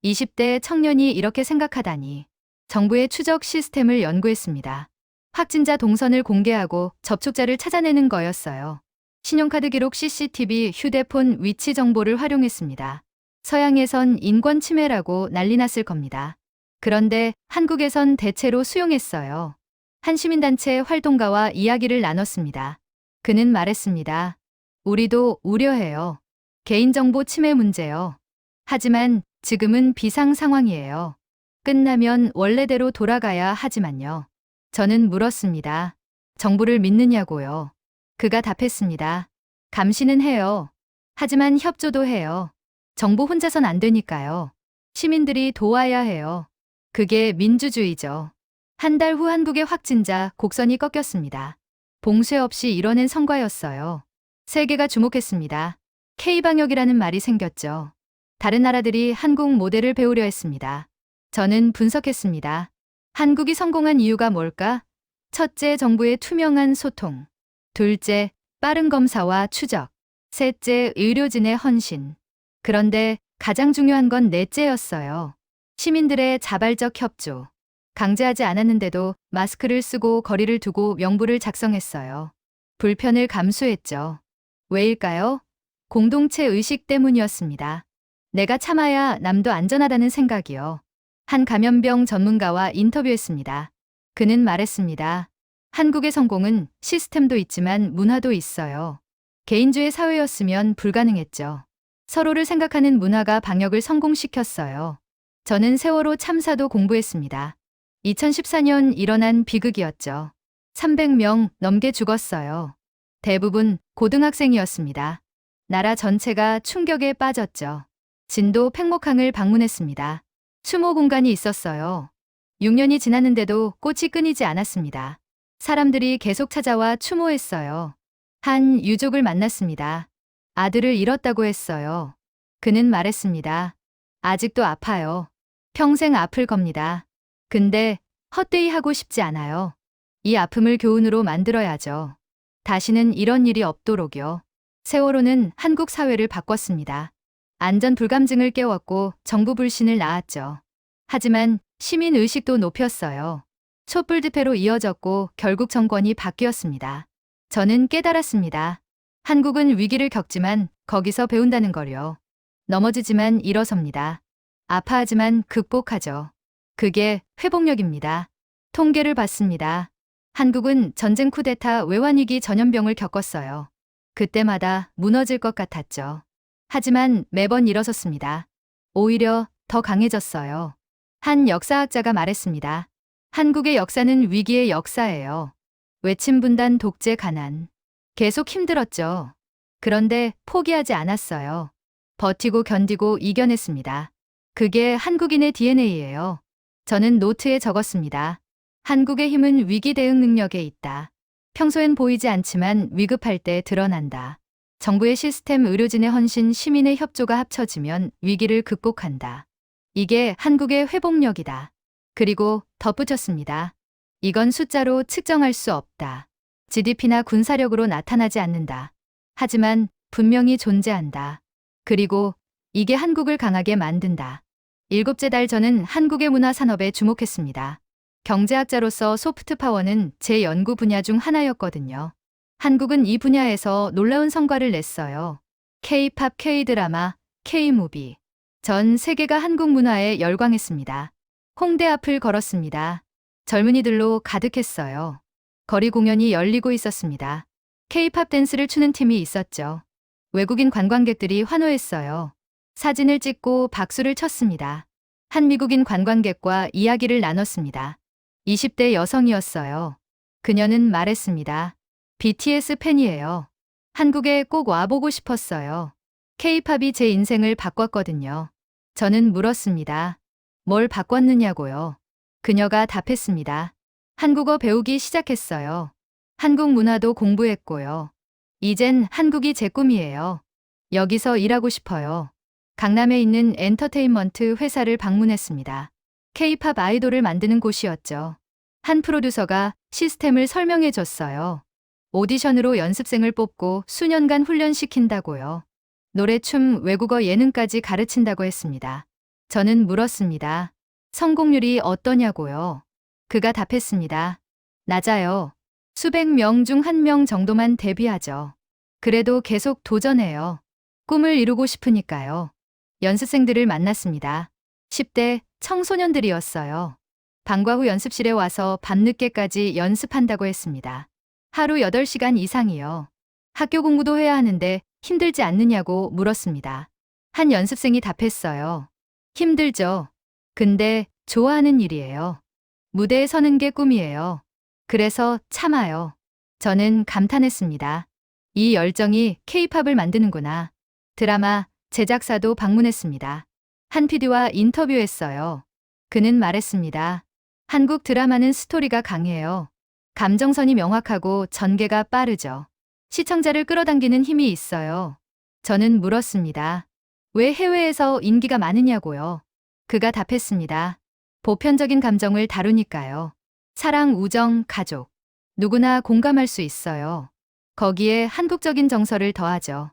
20대 청년이 이렇게 생각하다니. 정부의 추적 시스템을 연구했습니다. 확진자 동선을 공개하고 접촉자를 찾아내는 거였어요. 신용카드 기록 CCTV, 휴대폰 위치 정보를 활용했습니다. 서양에선 인권 침해라고 난리 났을 겁니다. 그런데 한국에선 대체로 수용했어요. 한 시민단체 활동가와 이야기를 나눴습니다. 그는 말했습니다. 우리도 우려해요. 개인정보 침해 문제요. 하지만 지금은 비상 상황이에요. 끝나면 원래대로 돌아가야 하지만요. 저는 물었습니다. 정부를 믿느냐고요. 그가 답했습니다. 감시는 해요. 하지만 협조도 해요. 정부 혼자선 안 되니까요. 시민들이 도와야 해요. 그게 민주주의죠. 한 달 후 한국의 확진자 곡선이 꺾였습니다. 봉쇄 없이 이뤄낸 성과였어요. 세계가 주목했습니다. K방역이라는 말이 생겼죠. 다른 나라들이 한국 모델을 배우려 했습니다. 저는 분석했습니다. 한국이 성공한 이유가 뭘까? 첫째, 정부의 투명한 소통. 둘째, 빠른 검사와 추적. 셋째, 의료진의 헌신. 그런데 가장 중요한 건 넷째였어요. 시민들의 자발적 협조. 강제하지 않았는데도 마스크를 쓰고 거리를 두고 명부를 작성했어요. 불편을 감수했죠. 왜일까요? 공동체 의식 때문이었습니다. 내가 참아야 남도 안전하다는 생각이요. 한 감염병 전문가와 인터뷰했습니다. 그는 말했습니다. 한국의 성공은 시스템도 있지만 문화도 있어요. 개인주의 사회였으면 불가능했죠. 서로를 생각하는 문화가 방역을 성공시켰어요. 저는 세월호 참사도 공부했습니다. 2014년 일어난 비극이었죠. 300명 넘게 죽었어요. 대부분 고등학생이었습니다. 나라 전체가 충격에 빠졌죠. 진도 팽목항을 방문했습니다. 추모 공간이 있었어요. 6년이 지났는데도 꽃이 끊이지 않았습니다. 사람들이 계속 찾아와 추모했어요. 한 유족을 만났습니다. 아들을 잃었다고 했어요. 그는 말했습니다. 아직도 아파요. 평생 아플 겁니다. 근데 헛되이 하고 싶지 않아요. 이 아픔을 교훈으로 만들어야죠. 다시는 이런 일이 없도록요. 세월호는 한국 사회를 바꿨습니다. 안전 불감증을 깨웠고 정부 불신을 낳았죠. 하지만 시민 의식도 높였어요. 촛불 집회로 이어졌고 결국 정권이 바뀌었습니다. 저는 깨달았습니다. 한국은 위기를 겪지만 거기서 배운다는 걸요. 넘어지지만 일어섭니다. 아파하지만 극복하죠. 그게 회복력입니다. 통계를 봤습니다. 한국은 전쟁, 쿠데타, 외환위기, 전염병을 겪었어요. 그때마다 무너질 것 같았죠. 하지만 매번 일어섰습니다. 오히려 더 강해졌어요. 한 역사학자가 말했습니다. 한국의 역사는 위기의 역사예요. 외침 분단, 독재, 가난. 계속 힘들었죠. 그런데 포기하지 않았어요. 버티고 견디고 이겨냈습니다. 그게 한국인의 DNA예요. 저는 노트에 적었습니다. 한국의 힘은 위기 대응 능력에 있다. 평소엔 보이지 않지만 위급할 때 드러난다. 정부의 시스템, 의료진의 헌신, 시민의 협조가 합쳐지면 위기를 극복한다. 이게 한국의 회복력이다. 그리고 덧붙였습니다. 이건 숫자로 측정할 수 없다. GDP나 군사력으로 나타나지 않는다. 하지만 분명히 존재한다. 그리고 이게 한국을 강하게 만든다. 7째 달 저는 한국의 문화 산업에 주목했습니다. 경제학자로서 소프트 파워는 제 연구 분야 중 하나였거든요. 한국은 이 분야에서 놀라운 성과를 냈어요. K-팝, K-드라마, K-무비. 전 세계가 한국 문화에 열광했습니다. 홍대 앞을 걸었습니다. 젊은이들로 가득했어요. 거리 공연이 열리고 있었습니다. K-팝 댄스를 추는 팀이 있었죠. 외국인 관광객들이 환호했어요. 사진을 찍고 박수를 쳤습니다. 한 미국인 관광객과 이야기를 나눴습니다. 20대 여성이었어요. 그녀는 말했습니다. BTS 팬이에요. 한국에 꼭 와보고 싶었어요. K-팝이 제 인생을 바꿨거든요. 저는 물었습니다. 뭘 바꿨느냐고요. 그녀가 답했습니다. 한국어 배우기 시작했어요. 한국 문화도 공부했고요. 이젠 한국이 제 꿈이에요. 여기서 일하고 싶어요. 강남에 있는 엔터테인먼트 회사를 방문했습니다. K-팝 아이돌을 만드는 곳이었죠. 한 프로듀서가 시스템을 설명해 줬어요. 오디션으로 연습생을 뽑고 수년간 훈련시킨다고요. 노래, 춤, 외국어, 예능까지 가르친다고 했습니다. 저는 물었습니다. 성공률이 어떠냐고요. 그가 답했습니다. 낮아요. 수백 명 중 한 명 정도만 데뷔하죠. 그래도 계속 도전해요. 꿈을 이루고 싶으니까요. 연습생들을 만났습니다. 10대, 청소년들이었어요. 방과 후 연습실에 와서 밤늦게까지 연습한다고 했습니다. 하루 8시간 이상이요. 학교 공부도 해야 하는데 힘들지 않느냐고 물었습니다. 한 연습생이 답했어요. 힘들죠. 근데 좋아하는 일이에요. 무대에 서는 게 꿈이에요. 그래서 참아요. 저는 감탄했습니다. 이 열정이 K-팝을 만드는구나. 드라마 제작사도 방문했습니다. 한 PD와 인터뷰했어요. 그는 말했습니다. 한국 드라마는 스토리가 강해요. 감정선이 명확하고 전개가 빠르죠. 시청자를 끌어당기는 힘이 있어요. 저는 물었습니다. 왜 해외에서 인기가 많으냐고요. 그가 답했습니다. 보편적인 감정을 다루니까요. 사랑, 우정, 가족. 누구나 공감할 수 있어요. 거기에 한국적인 정서를 더하죠.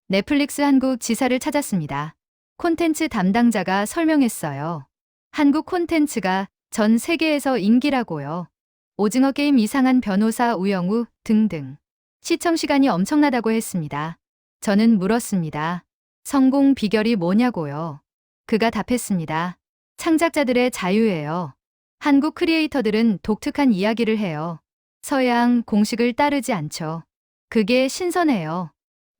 넷플릭스 한국 지사를 찾았습니다. 콘텐츠 담당자가 설명했어요. 한국 콘텐츠가 전 세계에서 인기라고요. 오징어 게임 이상한 변호사 우영우 등등. 시청 시간이 엄청나다고 했습니다. 저는 물었습니다. 성공 비결이 뭐냐고요. 그가 답했습니다. 창작자들의 자유예요. 한국 크리에이터들은 독특한 이야기를 해요. 서양 공식을 따르지 않죠. 그게 신선해요.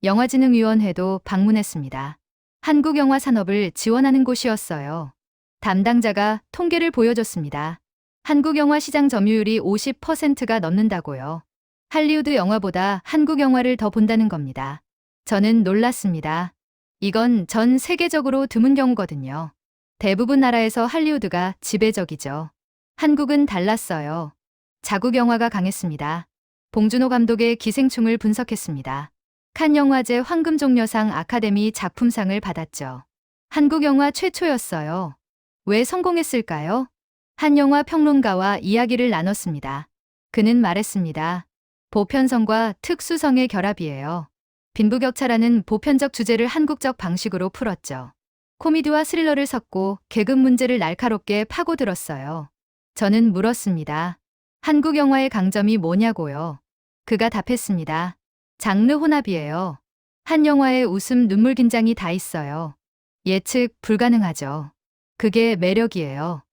영화진흥위원회도 방문했습니다. 한국 영화 산업을 지원하는 곳이었어요. 담당자가 통계를 보여줬습니다. 한국 영화 시장 점유율이 50%가 넘는다고요. 할리우드 영화보다 한국 영화를 더 본다는 겁니다. 저는 놀랐습니다. 이건 전 세계적으로 드문 경우거든요. 대부분 나라에서 할리우드가 지배적이죠. 한국은 달랐어요. 자국 영화가 강했습니다. 봉준호 감독의 기생충을 분석했습니다. 칸 영화제 황금종려상 아카데미 작품상을 받았죠. 한국 영화 최초였어요. 왜 성공했을까요? 한 영화 평론가와 이야기를 나눴습니다. 그는 말했습니다. 보편성과 특수성의 결합이에요. 빈부격차라는 보편적 주제를 한국적 방식으로 풀었죠. 코미디와 스릴러를 섞고 계급 문제를 날카롭게 파고들었어요. 저는 물었습니다. 한국 영화의 강점이 뭐냐고요. 그가 답했습니다. 장르 혼합이에요. 한 영화에 웃음, 눈물, 긴장이 다 있어요. 예측 불가능하죠. 그게 매력이에요.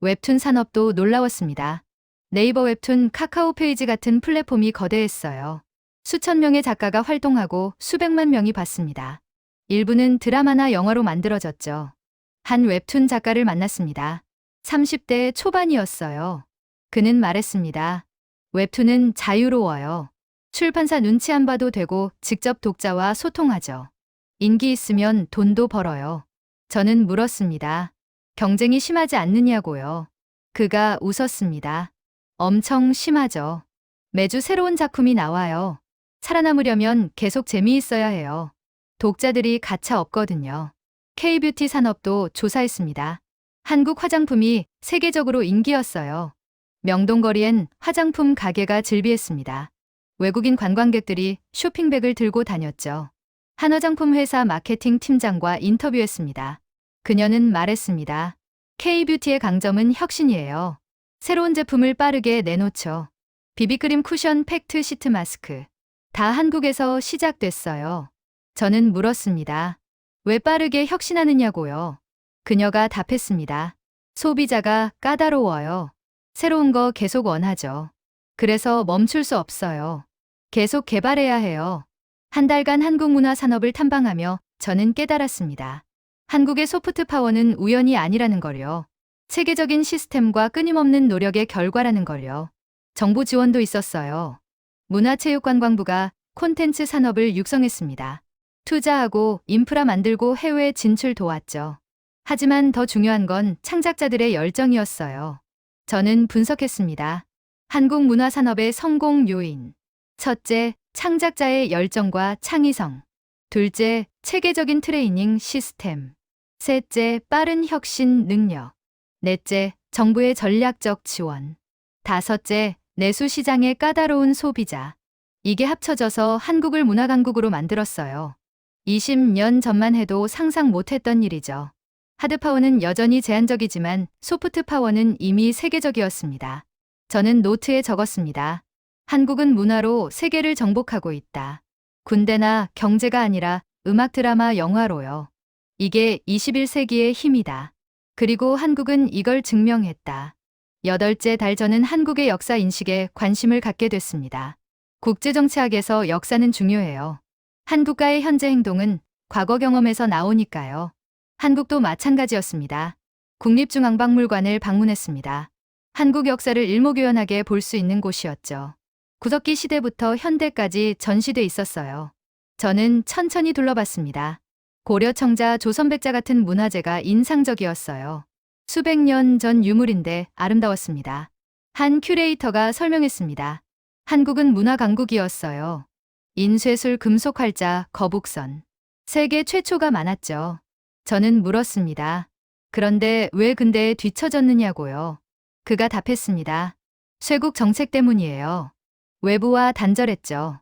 웹툰 산업도 놀라웠습니다. 네이버 웹툰, 카카오 페이지 같은 플랫폼이 거대했어요. 수천 명의 작가가 활동하고 수백만 명이 봤습니다. 일부는 드라마나 영화로 만들어졌죠. 한 웹툰 작가를 만났습니다. 30대 초반이었어요. 그는 말했습니다. 웹툰은 자유로워요. 출판사 눈치 안 봐도 되고 직접 독자와 소통하죠. 인기 있으면 돈도 벌어요. 저는 물었습니다. 경쟁이 심하지 않느냐고요. 그가 웃었습니다. 엄청 심하죠. 매주 새로운 작품이 나와요. 살아남으려면 계속 재미있어야 해요. 독자들이 가차 없거든요. K-뷰티 산업도 조사했습니다. 한국 화장품이 세계적으로 인기였어요. 명동거리엔 화장품 가게가 즐비했습니다. 외국인 관광객들이 쇼핑백을 들고 다녔죠. 한 화장품 회사 마케팅 팀장과 인터뷰했습니다. 그녀는 말했습니다. K-뷰티의 강점은 혁신이에요. 새로운 제품을 빠르게 내놓죠. 비비크림, 쿠션, 팩트, 시트, 마스크. 다 한국에서 시작됐어요. 저는 물었습니다. 왜 빠르게 혁신하느냐고요. 그녀가 답했습니다. 소비자가 까다로워요. 새로운 거 계속 원하죠. 그래서 멈출 수 없어요. 계속 개발해야 해요. 한 달간 한국 문화 산업을 탐방하며 저는 깨달았습니다. 한국의 소프트 파워는 우연이 아니라는 걸요. 체계적인 시스템과 끊임없는 노력의 결과라는 걸요. 정부 지원도 있었어요. 문화체육관광부가 콘텐츠 산업을 육성했습니다. 투자하고 인프라 만들고 해외 진출 도왔죠. 하지만 더 중요한 건 창작자들의 열정이었어요. 저는 분석했습니다. 한국 문화 산업의 성공 요인. 첫째, 창작자의 열정과 창의성. 둘째, 체계적인 트레이닝 시스템. 셋째, 빠른 혁신 능력. 넷째, 정부의 전략적 지원. 다섯째, 내수 시장의 까다로운 소비자. 이게 합쳐져서 한국을 문화강국으로 만들었어요. 20년 전만 해도 상상 못했던 일이죠. 하드파워는 여전히 제한적이지만 소프트파워는 이미 세계적이었습니다. 저는 노트에 적었습니다. 한국은 문화로 세계를 정복하고 있다. 군대나 경제가 아니라 음악, 드라마, 영화로요. 이게 21세기의 힘이다. 그리고 한국은 이걸 증명했다. 8째 달 저는 한국의 역사 인식에 관심을 갖게 됐습니다. 국제정치학에서 역사는 중요해요. 한국과의 현재 행동은 과거 경험에서 나오니까요. 한국도 마찬가지였습니다. 국립중앙박물관을 방문했습니다. 한국 역사를 일목요연하게 볼 수 있는 곳이었죠. 구석기 시대부터 현대까지 전시돼 있었어요. 저는 천천히 둘러봤습니다. 고려 청자, 조선백자 같은 문화재가 인상적이었어요. 수백 년 전 유물인데 아름다웠습니다. 한 큐레이터가 설명했습니다. 한국은 문화 강국이었어요. 인쇄술, 금속 활자, 거북선. 세계 최초가 많았죠. 저는 물었습니다. 그런데 왜 근대에 뒤처졌느냐고요. 그가 답했습니다. 쇄국 정책 때문이에요. 외부와 단절했죠.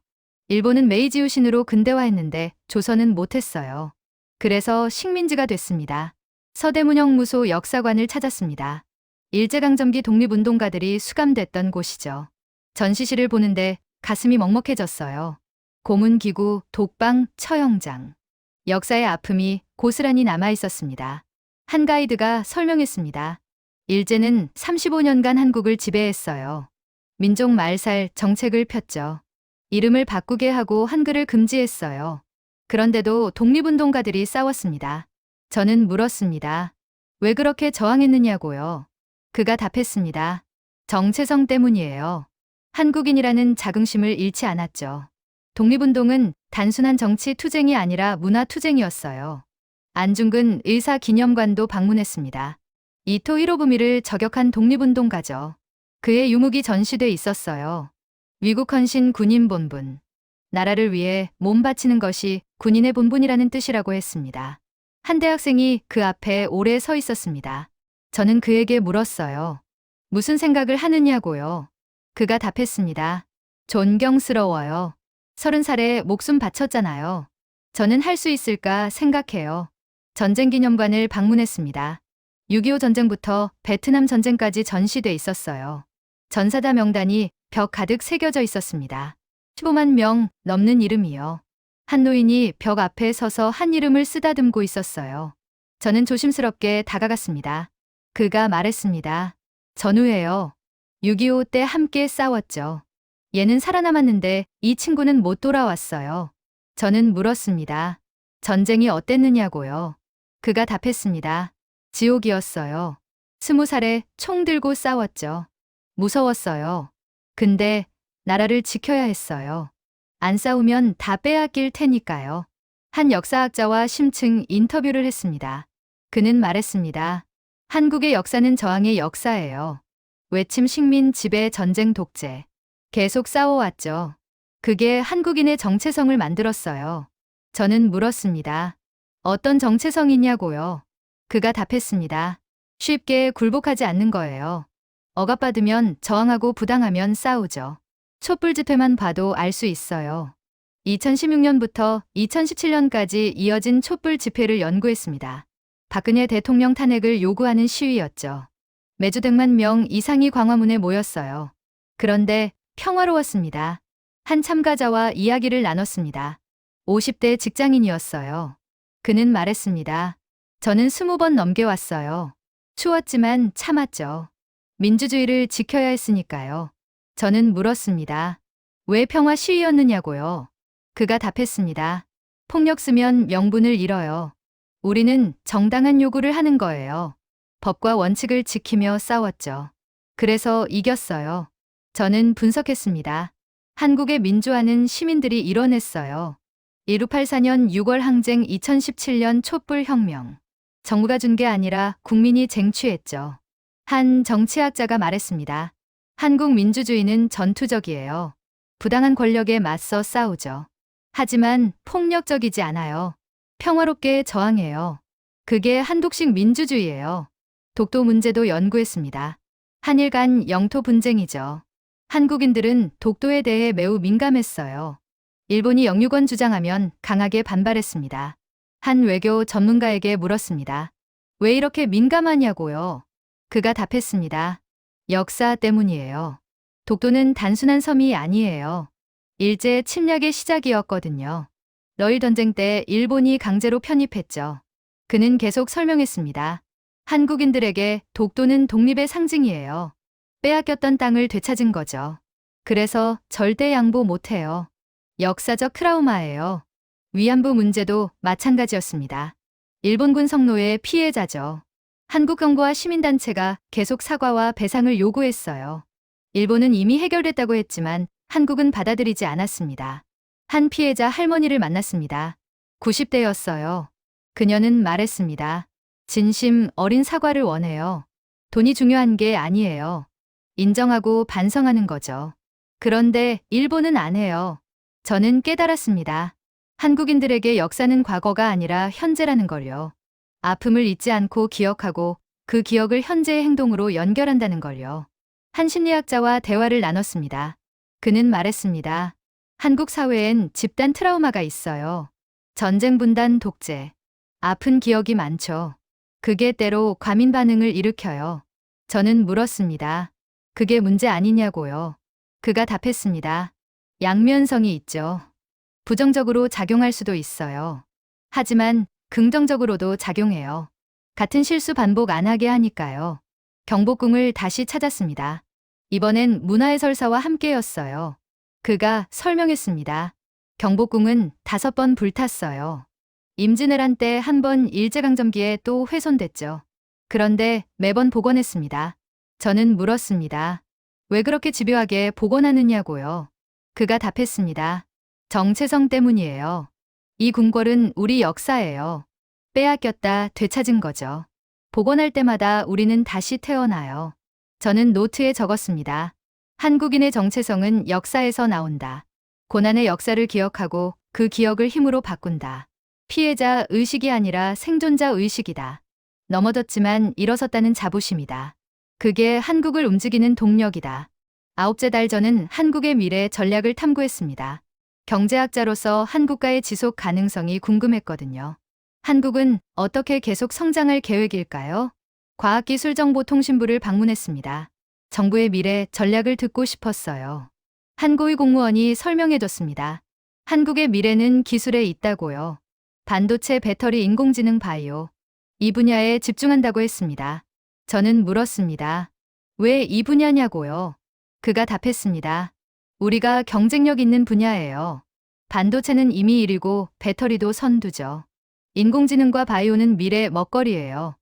일본은 메이지 유신으로 근대화했는데 조선은 못했어요. 그래서 식민지가 됐습니다. 서대문형 역사관을 찾았습니다. 일제강점기 독립운동가들이 수감됐던 곳이죠. 전시실을 보는데 가슴이 먹먹해졌어요. 고문기구, 독방, 처형장. 역사의 아픔이 고스란히 남아 있었습니다. 한 가이드가 설명했습니다. 일제는 35년간 한국을 지배했어요. 민족 말살 정책을 폈죠. 이름을 바꾸게 하고 한글을 금지했어요. 그런데도 독립운동가들이 싸웠습니다. 저는 물었습니다. 왜 그렇게 저항했느냐고요. 그가 답했습니다. 정체성 때문이에요. 한국인이라는 자긍심을 잃지 않았죠. 독립운동은 단순한 정치 투쟁이 아니라 문화 투쟁이었어요. 안중근 의사기념관도 방문했습니다. 이토 히로부미를 저격한 독립운동가죠. 그의 유목이 전시돼 있었어요. 위국헌신 군인 본분. 나라를 위해 몸 바치는 것이 군인의 본분이라는 뜻이라고 했습니다. 한 대학생이 그 앞에 오래 서 있었습니다. 저는 그에게 물었어요. 무슨 생각을 하느냐고요. 그가 답했습니다. 존경스러워요. 30살에 목숨 바쳤잖아요. 저는 할 수 있을까 생각해요. 전쟁기념관을 방문했습니다. 6.25 전쟁부터 베트남 전쟁까지 전시돼 있었어요. 전사자 명단이 벽 가득 새겨져 있었습니다. 15만 명 넘는 이름이요. 한 노인이 벽 앞에 서서 한 이름을 쓰다듬고 있었어요. 저는 조심스럽게 다가갔습니다. 그가 말했습니다. 전우예요. 6.25 때 함께 싸웠죠. 얘는 살아남았는데 이 친구는 못 돌아왔어요. 저는 물었습니다. 전쟁이 어땠느냐고요. 그가 답했습니다. 지옥이었어요. 20살에 총 들고 싸웠죠. 무서웠어요. 근데 나라를 지켜야 했어요. 안 싸우면 다 빼앗길 테니까요. 한 역사학자와 심층 인터뷰를 했습니다. 그는 말했습니다. 한국의 역사는 저항의 역사예요. 외침 식민 지배 전쟁 독재. 계속 싸워왔죠. 그게 한국인의 정체성을 만들었어요. 저는 물었습니다. 어떤 정체성이냐고요. 그가 답했습니다. 쉽게 굴복하지 않는 거예요. 억압받으면 저항하고 부당하면 싸우죠. 촛불 집회만 봐도 알 수 있어요. 2016년부터 2017년까지 이어진 촛불 집회를 연구했습니다. 박근혜 대통령 탄핵을 요구하는 시위였죠. 매주 100만 명 이상이 광화문에 모였어요. 그런데 평화로웠습니다. 한 참가자와 이야기를 나눴습니다. 50대 직장인이었어요. 그는 말했습니다. 저는 20번 넘겨왔어요. 추웠지만 참았죠. 민주주의를 지켜야 했으니까요. 저는 물었습니다. 왜 평화 시위였느냐고요. 그가 답했습니다. 폭력 쓰면 명분을 잃어요. 우리는 정당한 요구를 하는 거예요. 법과 원칙을 지키며 싸웠죠. 그래서 이겼어요. 저는 분석했습니다. 한국의 민주화는 시민들이 이뤄냈어요. 1584년 6월 항쟁, 2017년 촛불혁명. 정부가 준 게 아니라 국민이 쟁취했죠. 한 정치학자가 말했습니다. 한국 민주주의는 전투적이에요. 부당한 권력에 맞서 싸우죠. 하지만 폭력적이지 않아요. 평화롭게 저항해요. 그게 한독식 민주주의예요. 독도 문제도 연구했습니다. 한일 간 영토 분쟁이죠. 한국인들은 독도에 대해 매우 민감했어요. 일본이 영유권 주장하면 강하게 반발했습니다. 한 외교 전문가에게 물었습니다. 왜 이렇게 민감하냐고요? 그가 답했습니다. 역사 때문이에요. 독도는 단순한 섬이 아니에요. 일제 침략의 시작이었거든요. 러일 전쟁 때 일본이 강제로 편입했죠. 그는 계속 설명했습니다. 한국인들에게 독도는 독립의 상징이에요. 빼앗겼던 땅을 되찾은 거죠. 그래서 절대 양보 못해요. 역사적 트라우마예요. 위안부 문제도 마찬가지였습니다. 일본군 성노예 피해자죠. 한국 정부와 시민단체가 계속 사과와 배상을 요구했어요. 일본은 이미 해결됐다고 했지만 한국은 받아들이지 않았습니다. 한 피해자 할머니를 만났습니다. 90대였어요. 그녀는 말했습니다. 진심 어린 사과를 원해요. 돈이 중요한 게 아니에요. 인정하고 반성하는 거죠. 그런데 일본은 안 해요. 저는 깨달았습니다. 한국인들에게 역사는 과거가 아니라 현재라는 걸요. 아픔을 잊지 않고 기억하고 그 기억을 현재의 행동으로 연결한다는 걸요. 한 심리학자와 대화를 나눴습니다. 그는 말했습니다. 한국 사회엔 집단 트라우마가 있어요. 전쟁 분단 독재. 아픈 기억이 많죠. 그게 때로 과민 반응을 일으켜요. 저는 물었습니다. 그게 문제 아니냐고요. 그가 답했습니다. 양면성이 있죠. 부정적으로 작용할 수도 있어요. 하지만 긍정적으로도 작용해요. 같은 실수 반복 안 하게 하니까요. 경복궁을 다시 찾았습니다. 이번엔 문화해설사와 함께였어요. 그가 설명했습니다. 경복궁은 5번 불탔어요. 임진왜란 때 한 번 일제강점기에 또 훼손됐죠. 그런데 매번 복원했습니다. 저는 물었습니다. 왜 그렇게 집요하게 복원하느냐고요. 그가 답했습니다. 정체성 때문이에요. 이 궁궐은 우리 역사예요. 빼앗겼다 되찾은 거죠. 복원할 때마다 우리는 다시 태어나요. 저는 노트에 적었습니다. 한국인의 정체성은 역사에서 나온다. 고난의 역사를 기억하고 그 기억을 힘으로 바꾼다. 피해자 의식이 아니라 생존자 의식이다. 넘어졌지만 일어섰다는 자부심이다. 그게 한국을 움직이는 동력이다. 9째 달 저는 한국의 미래 전략을 탐구했습니다. 경제학자로서 한국가의 지속 가능성이 궁금했거든요. 한국은 어떻게 계속 성장할 계획일까요? 과학기술정보통신부를 방문했습니다. 정부의 미래 전략을 듣고 싶었어요. 한 고위 공무원이 설명해줬습니다. 한국의 미래는 기술에 있다고요. 반도체, 배터리, 인공지능, 바이오. 이 분야에 집중한다고 했습니다. 저는 물었습니다. 왜 이 분야냐고요? 그가 답했습니다. 우리가 경쟁력 있는 분야예요. 반도체는 이미 1위고 배터리도 선두죠. 인공지능과 바이오는 미래 먹거리예요.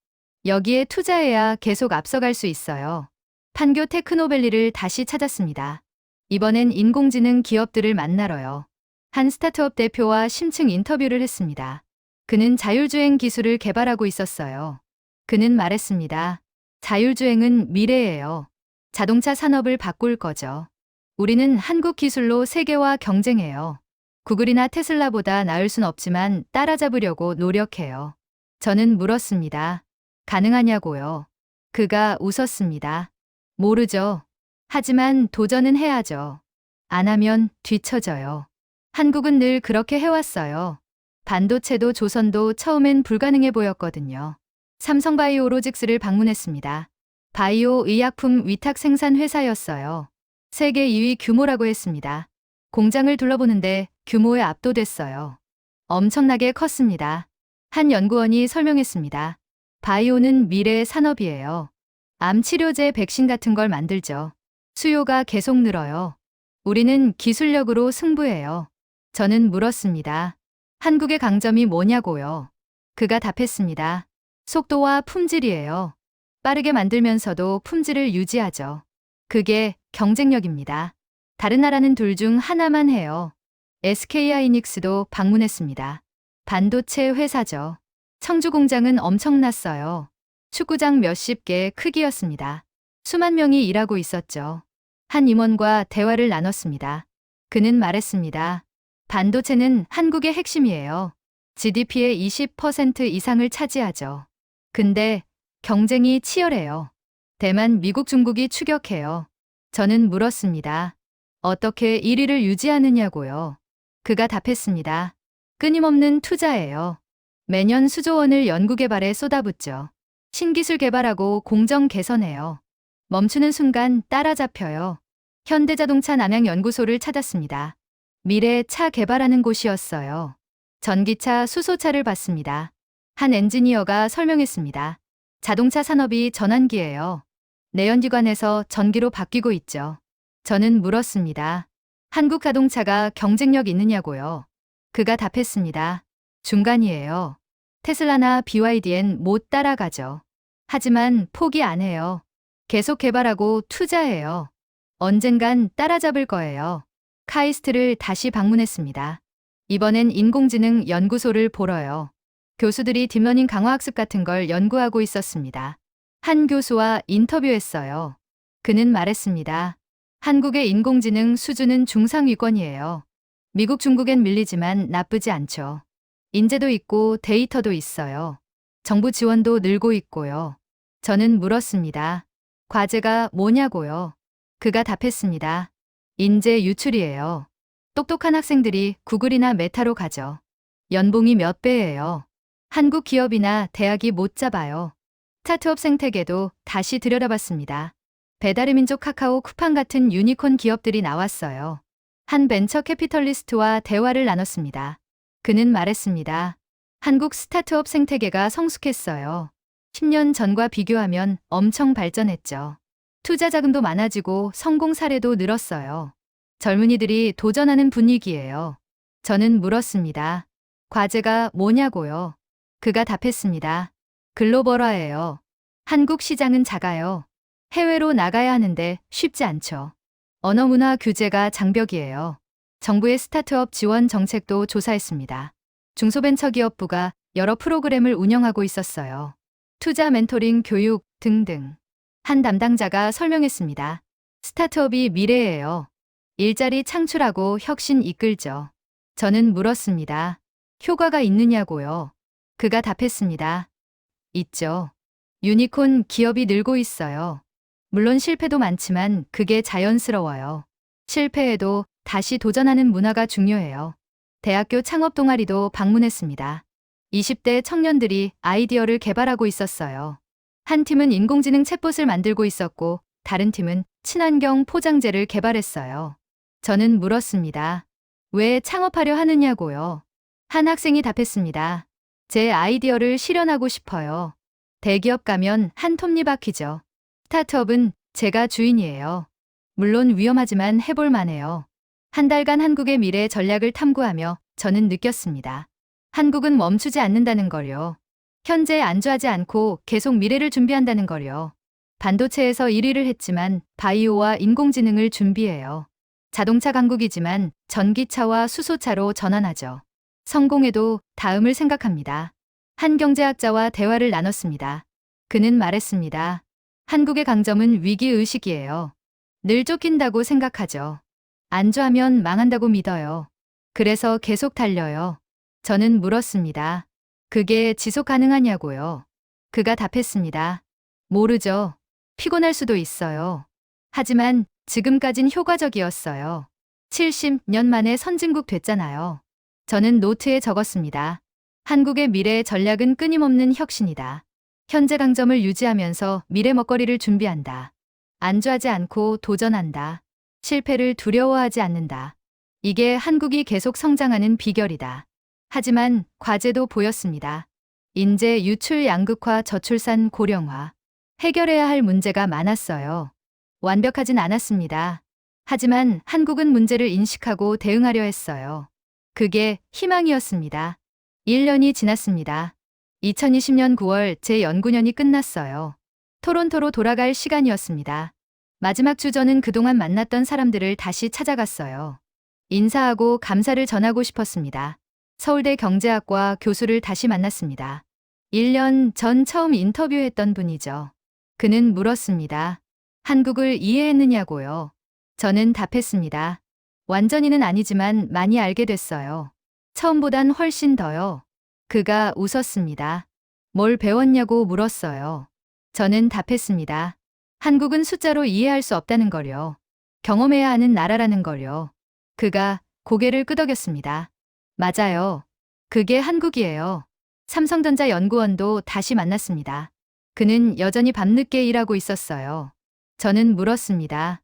여기에 투자해야 계속 앞서갈 수 있어요. 판교 테크노밸리를 다시 찾았습니다. 이번엔 인공지능 기업들을 만나러요. 한 스타트업 대표와 심층 인터뷰를 했습니다. 그는 자율주행 기술을 개발하고 있었어요. 그는 말했습니다. 자율주행은 미래예요. 자동차 산업을 바꿀 거죠. 우리는 한국 기술로 세계와 경쟁해요. 구글이나 테슬라보다 나을 순 없지만 따라잡으려고 노력해요. 저는 물었습니다. 가능하냐고요. 그가 웃었습니다. 모르죠. 하지만 도전은 해야죠. 안 하면 뒤처져요. 한국은 늘 그렇게 해왔어요. 반도체도 조선도 처음엔 불가능해 보였거든요. 삼성바이오로직스를 방문했습니다. 바이오 의약품 위탁 생산 회사였어요. 세계 2위 규모라고 했습니다. 공장을 둘러보는데 규모에 압도됐어요. 엄청나게 컸습니다. 한 연구원이 설명했습니다. 바이오는 미래의 산업이에요. 암 치료제, 백신 같은 걸 만들죠. 수요가 계속 늘어요. 우리는 기술력으로 승부해요. 저는 물었습니다. 한국의 강점이 뭐냐고요. 그가 답했습니다. 속도와 품질이에요. 빠르게 만들면서도 품질을 유지하죠. 그게 경쟁력입니다. 다른 나라는 둘 중 하나만 해요. SK하이닉스도 방문했습니다. 반도체 회사죠. 청주 공장은 엄청났어요. 축구장 몇십 개 크기였습니다. 수만 명이 일하고 있었죠. 한 임원과 대화를 나눴습니다. 그는 말했습니다. 반도체는 한국의 핵심이에요. GDP의 20% 이상을 차지하죠. 근데 경쟁이 치열해요. 대만, 미국, 중국이 추격해요. 저는 물었습니다. 어떻게 1위를 유지하느냐고요. 그가 답했습니다. 끊임없는 투자예요. 매년 수조 원을 연구개발에 쏟아붓죠. 신기술 개발하고 공정 개선해요. 멈추는 순간 따라잡혀요. 현대자동차 남양연구소를 찾았습니다. 미래 차 개발하는 곳이었어요. 전기차, 수소차를 봤습니다. 한 엔지니어가 설명했습니다. 자동차 산업이 전환기예요. 내연기관에서 전기로 바뀌고 있죠. 저는 물었습니다. 한국 자동차가 경쟁력 있느냐고요. 그가 답했습니다. 중간이에요. 테슬라나 BYD엔 못 따라가죠. 하지만 포기 안 해요. 계속 개발하고 투자해요. 언젠간 따라잡을 거예요. 카이스트를 다시 방문했습니다. 이번엔 인공지능 연구소를 보러요. 교수들이 딥러닝 강화학습 같은 걸 연구하고 있었습니다. 한 교수와 인터뷰했어요. 그는 말했습니다. 한국의 인공지능 수준은 중상위권이에요. 미국, 중국엔 밀리지만 나쁘지 않죠. 인재도 있고 데이터도 있어요. 정부 지원도 늘고 있고요. 저는 물었습니다. 과제가 뭐냐고요. 그가 답했습니다. 인재 유출이에요. 똑똑한 학생들이 구글이나 메타로 가죠. 연봉이 몇 배예요. 한국 기업이나 대학이 못 잡아요. 스타트업 생태계도 다시 들여다봤습니다. 배달의 민족, 카카오, 쿠팡 같은 유니콘 기업들이 나왔어요. 한 벤처 캐피털리스트와 대화를 나눴습니다. 그는 말했습니다. 한국 스타트업 생태계가 성숙했어요. 10년 전과 비교하면 엄청 발전했죠. 투자 자금도 많아지고 성공 사례도 늘었어요. 젊은이들이 도전하는 분위기예요. 저는 물었습니다. 과제가 뭐냐고요. 그가 답했습니다. 글로벌화예요. 한국 시장은 작아요. 해외로 나가야 하는데 쉽지 않죠. 언어 문화 규제가 장벽이에요. 정부의 스타트업 지원 정책도 조사했습니다. 중소벤처기업부가 여러 프로그램을 운영하고 있었어요. 투자 멘토링, 교육 등등. 한 담당자가 설명했습니다. 스타트업이 미래예요. 일자리 창출하고 혁신 이끌죠. 저는 물었습니다. 효과가 있느냐고요. 그가 답했습니다. 있죠. 유니콘 기업이 늘고 있어요. 물론 실패도 많지만 그게 자연스러워요. 실패해도 다시 도전하는 문화가 중요해요. 대학교 창업 동아리도 방문했습니다. 20대 청년들이 아이디어를 개발하고 있었어요. 한 팀은 인공지능 챗봇을 만들고 있었고 다른 팀은 친환경 포장재를 개발했어요. 저는 물었습니다. 왜 창업하려 하느냐고요. 한 학생이 답했습니다. 제 아이디어를 실현하고 싶어요. 대기업 가면 한 톱니바퀴죠. 스타트업은 제가 주인이에요. 물론 위험하지만 해볼 만해요. 한 달간 한국의 미래 전략을 탐구하며 저는 느꼈습니다. 한국은 멈추지 않는다는 걸요. 현재에 안주하지 않고 계속 미래를 준비한다는 걸요. 반도체에서 1위를 했지만 바이오와 인공지능을 준비해요. 자동차 강국이지만 전기차와 수소차로 전환하죠. 성공해도 다음을 생각합니다. 한 경제학자와 대화를 나눴습니다. 그는 말했습니다. 한국의 강점은 위기의식이에요. 늘 쫓긴다고 생각하죠. 안주하면 망한다고 믿어요. 그래서 계속 달려요. 저는 물었습니다. 그게 지속 가능하냐고요. 그가 답했습니다. 모르죠. 피곤할 수도 있어요. 하지만 지금까진 효과적이었어요. 70년 만에 선진국 됐잖아요. 저는 노트에 적었습니다. 한국의 미래 전략은 끊임없는 혁신이다. 현재 강점을 유지하면서 미래 먹거리를 준비한다. 안주하지 않고 도전한다. 실패를 두려워하지 않는다. 이게 한국이 계속 성장하는 비결이다. 하지만 과제도 보였습니다. 인재 유출 양극화, 저출산 고령화. 해결해야 할 문제가 많았어요. 완벽하진 않았습니다. 하지만 한국은 문제를 인식하고 대응하려 했어요. 그게 희망이었습니다. 1년이 지났습니다. 2020년 9월 제 연구년이 끝났어요. 토론토로 돌아갈 시간이었습니다. 마지막 주 저는 그동안 만났던 사람들을 다시 찾아갔어요. 인사하고 감사를 전하고 싶었습니다. 서울대 경제학과 교수를 다시 만났습니다. 1년 전 처음 인터뷰했던 분이죠. 그는 물었습니다. 한국을 이해했느냐고요. 저는 답했습니다. 완전히는 아니지만 많이 알게 됐어요. 처음보단 훨씬 더요. 그가 웃었습니다. 뭘 배웠냐고 물었어요. 저는 답했습니다. 한국은 숫자로 이해할 수 없다는 걸요. 경험해야 하는 나라라는 걸요. 그가 고개를 끄덕였습니다. 맞아요. 그게 한국이에요. 삼성전자 연구원도 다시 만났습니다. 그는 여전히 밤늦게 일하고 있었어요. 저는 물었습니다.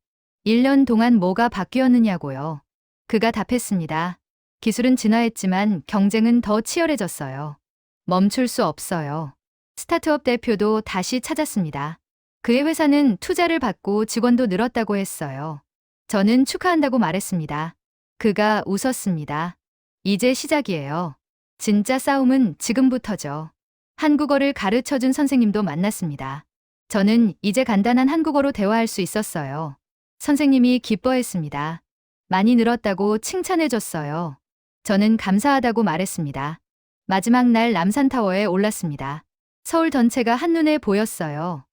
1년 동안 뭐가 바뀌었느냐고요. 그가 답했습니다. 기술은 진화했지만 경쟁은 더 치열해졌어요. 멈출 수 없어요. 스타트업 대표도 다시 찾았습니다. 그의 회사는 투자를 받고 직원도 늘었다고 했어요. 저는 축하한다고 말했습니다. 그가 웃었습니다. 이제 시작이에요. 진짜 싸움은 지금부터죠. 한국어를 가르쳐준 선생님도 만났습니다. 저는 이제 간단한 한국어로 대화할 수 있었어요. 선생님이 기뻐했습니다. 많이 늘었다고 칭찬해줬어요. 저는 감사하다고 말했습니다. 마지막 날 남산타워에 올랐습니다. 서울 전체가 한눈에 보였어요.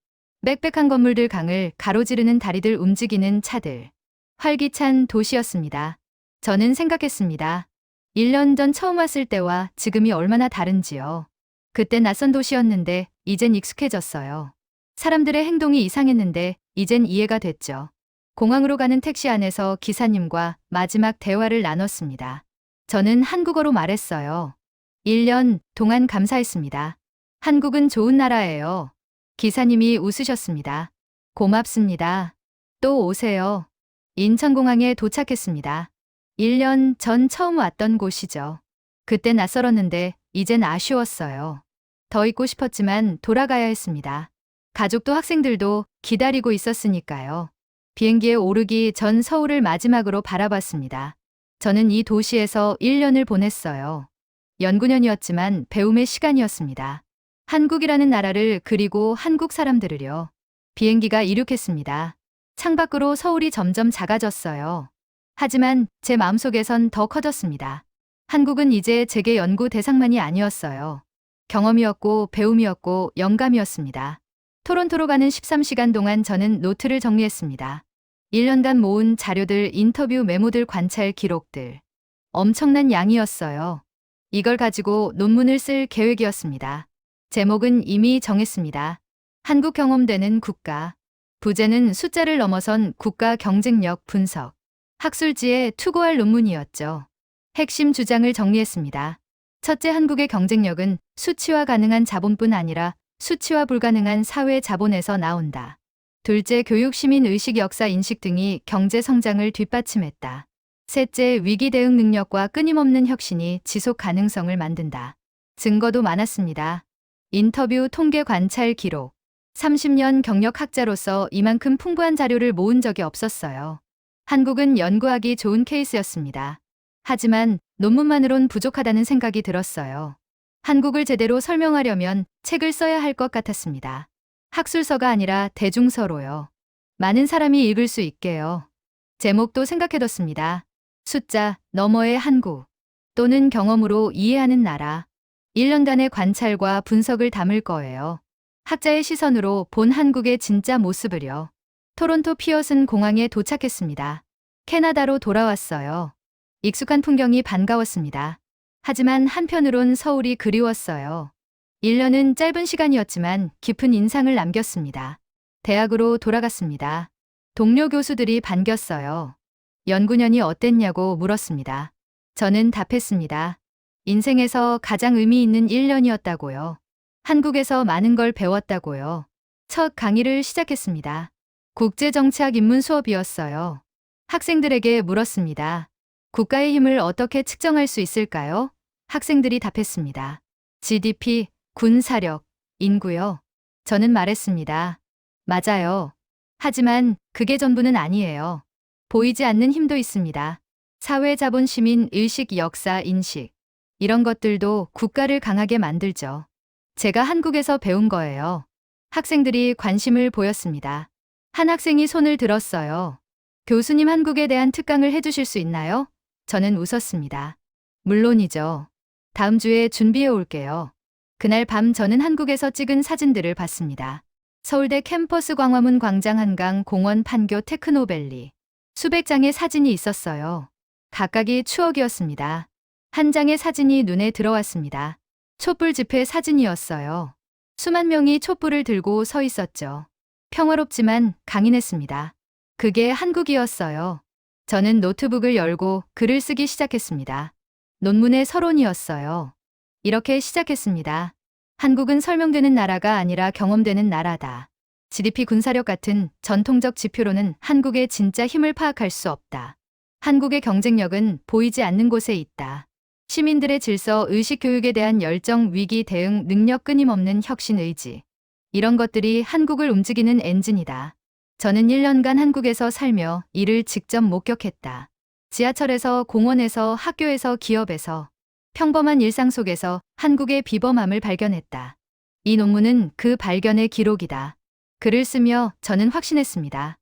빽빽한 건물들, 강을 가로지르는 다리들, 움직이는 차들. 활기찬 도시였습니다. 저는 생각했습니다. 1년 전 처음 왔을 때와 지금이 얼마나 다른지요. 그때 낯선 도시였는데 이젠 익숙해졌어요. 사람들의 행동이 이상했는데 이젠 이해가 됐죠. 공항으로 가는 택시 안에서 기사님과 마지막 대화를 나눴습니다. 저는 한국어로 말했어요. 1년 동안 감사했습니다. 한국은 좋은 나라예요. 기사님이 웃으셨습니다. 고맙습니다. 또 오세요. 인천공항에 도착했습니다. 1년 전 처음 왔던 곳이죠. 그때 낯설었는데 이젠 아쉬웠어요. 더 있고 싶었지만 돌아가야 했습니다. 가족도 학생들도 기다리고 있었으니까요. 비행기에 오르기 전 서울을 마지막으로 바라봤습니다. 저는 이 도시에서 1년을 보냈어요. 연구년이었지만 배움의 시간이었습니다. 한국이라는 나라를 그리고 한국 사람들을요. 비행기가 이륙했습니다. 창밖으로 서울이 점점 작아졌어요. 하지만 제 마음속에선 더 커졌습니다. 한국은 이제 제게 연구 대상만이 아니었어요. 경험이었고 배움이었고 영감이었습니다. 토론토로 가는 13시간 동안 저는 노트를 정리했습니다. 1년간 모은 자료들, 인터뷰 메모들, 관찰 기록들. 엄청난 양이었어요. 이걸 가지고 논문을 쓸 계획이었습니다. 제목은 이미 정했습니다. 한국 경험되는 국가. 부제는 숫자를 넘어선 국가 경쟁력 분석. 학술지에 투고할 논문이었죠. 핵심 주장을 정리했습니다. 첫째, 한국의 경쟁력은 수치화 가능한 자본뿐 아니라 수치화 불가능한 사회 자본에서 나온다. 둘째, 교육, 시민 의식, 역사 인식 등이 경제 성장을 뒷받침했다. 셋째, 위기 대응 능력과 끊임없는 혁신이 지속 가능성을 만든다. 증거도 많았습니다. 인터뷰, 통계, 관찰 기록. 30년 경력 학자로서 이만큼 풍부한 자료를 모은 적이 없었어요. 한국은 연구하기 좋은 케이스였습니다. 하지만 논문만으론 부족하다는 생각이 들었어요. 한국을 제대로 설명하려면 책을 써야 할 것 같았습니다. 학술서가 아니라 대중서로요. 많은 사람이 읽을 수 있게요. 제목도 생각해뒀습니다. 숫자 너머의 한국 또는 경험으로 이해하는 나라. 1년간의 관찰과 분석을 담을 거예요. 학자의 시선으로 본 한국의 진짜 모습을요. 토론토 피어슨 공항에 도착했습니다. 캐나다로 돌아왔어요. 익숙한 풍경이 반가웠습니다. 하지만 한편으론 서울이 그리웠어요. 1년은 짧은 시간이었지만 깊은 인상을 남겼습니다. 대학으로 돌아갔습니다. 동료 교수들이 반겼어요. 연구년이 어땠냐고 물었습니다. 저는 답했습니다. 인생에서 가장 의미 있는 1년이었다고요. 한국에서 많은 걸 배웠다고요. 첫 강의를 시작했습니다. 국제정치학 입문 수업이었어요. 학생들에게 물었습니다. 국가의 힘을 어떻게 측정할 수 있을까요? 학생들이 답했습니다. GDP, 군사력, 인구요. 저는 말했습니다. 맞아요. 하지만 그게 전부는 아니에요. 보이지 않는 힘도 있습니다. 사회, 자본, 시민, 의식, 역사, 인식. 이런 것들도 국가를 강하게 만들죠. 제가 한국에서 배운 거예요. 학생들이 관심을 보였습니다. 한 학생이 손을 들었어요. 교수님, 한국에 대한 특강을 해주실 수 있나요? 저는 웃었습니다. 물론이죠. 다음 주에 준비해 올게요. 그날 밤 저는 한국에서 찍은 사진들을 봤습니다. 서울대 캠퍼스, 광화문 광장, 한강, 공원, 판교, 테크노밸리. 수백 장의 사진이 있었어요. 각각이 추억이었습니다. 한 장의 사진이 눈에 들어왔습니다. 촛불 집회 사진이었어요. 수만 명이 촛불을 들고 서 있었죠. 평화롭지만 강인했습니다. 그게 한국이었어요. 저는 노트북을 열고 글을 쓰기 시작했습니다. 논문의 서론이었어요. 이렇게 시작했습니다. 한국은 설명되는 나라가 아니라 경험되는 나라다. GDP, 군사력 같은 전통적 지표로는 한국의 진짜 힘을 파악할 수 없다. 한국의 경쟁력은 보이지 않는 곳에 있다. 시민들의 질서, 의식 교육에 대한 열정, 위기 대응 능력, 끊임없는 혁신 의지. 이런 것들이 한국을 움직이는 엔진이다. 저는 1년간 한국에서 살며 이를 직접 목격했다. 지하철에서, 공원에서, 학교에서, 기업에서, 평범한 일상 속에서 한국의 비범함을 발견했다. 이 논문은 그 발견의 기록이다. 글을 쓰며 저는 확신했습니다.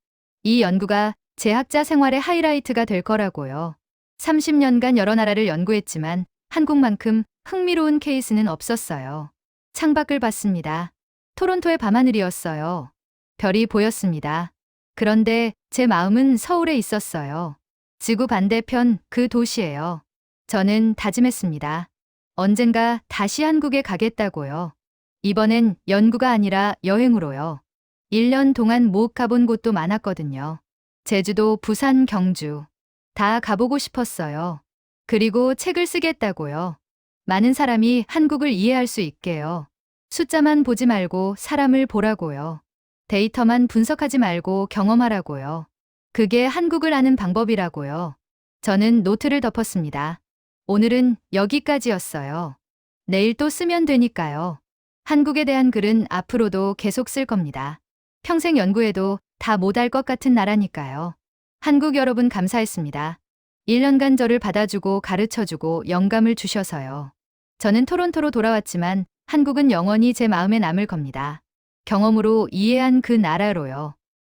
이 연구가 제 학자 생활의 하이라이트가 될 거라고요. 30년간 여러 나라를 연구했지만 한국만큼 흥미로운 케이스는 없었어요. 창밖을 봤습니다. 토론토의 밤하늘이었어요. 별이 보였습니다. 그런데 제 마음은 서울에 있었어요. 지구 반대편 그 도시예요. 저는 다짐했습니다. 언젠가 다시 한국에 가겠다고요. 이번엔 연구가 아니라 여행으로요. 1년 동안 못 가본 곳도 많았거든요. 제주도, 부산, 경주. 다 가보고 싶었어요. 그리고 책을 쓰겠다고요. 많은 사람이 한국을 이해할 수 있게요. 숫자만 보지 말고 사람을 보라고요. 데이터만 분석하지 말고 경험하라고요. 그게 한국을 아는 방법이라고요. 저는 노트를 덮었습니다. 오늘은 여기까지였어요. 내일 또 쓰면 되니까요. 한국에 대한 글은 앞으로도 계속 쓸 겁니다. 평생 연구해도 다 못할 것 같은 나라니까요. 한국 여러분 감사했습니다. 1년간 저를 받아주고 가르쳐주고 영감을 주셔서요. 저는 토론토로 돌아왔지만 한국은 영원히 제 마음에 남을 겁니다. 경험으로 이해한 그 나라로요.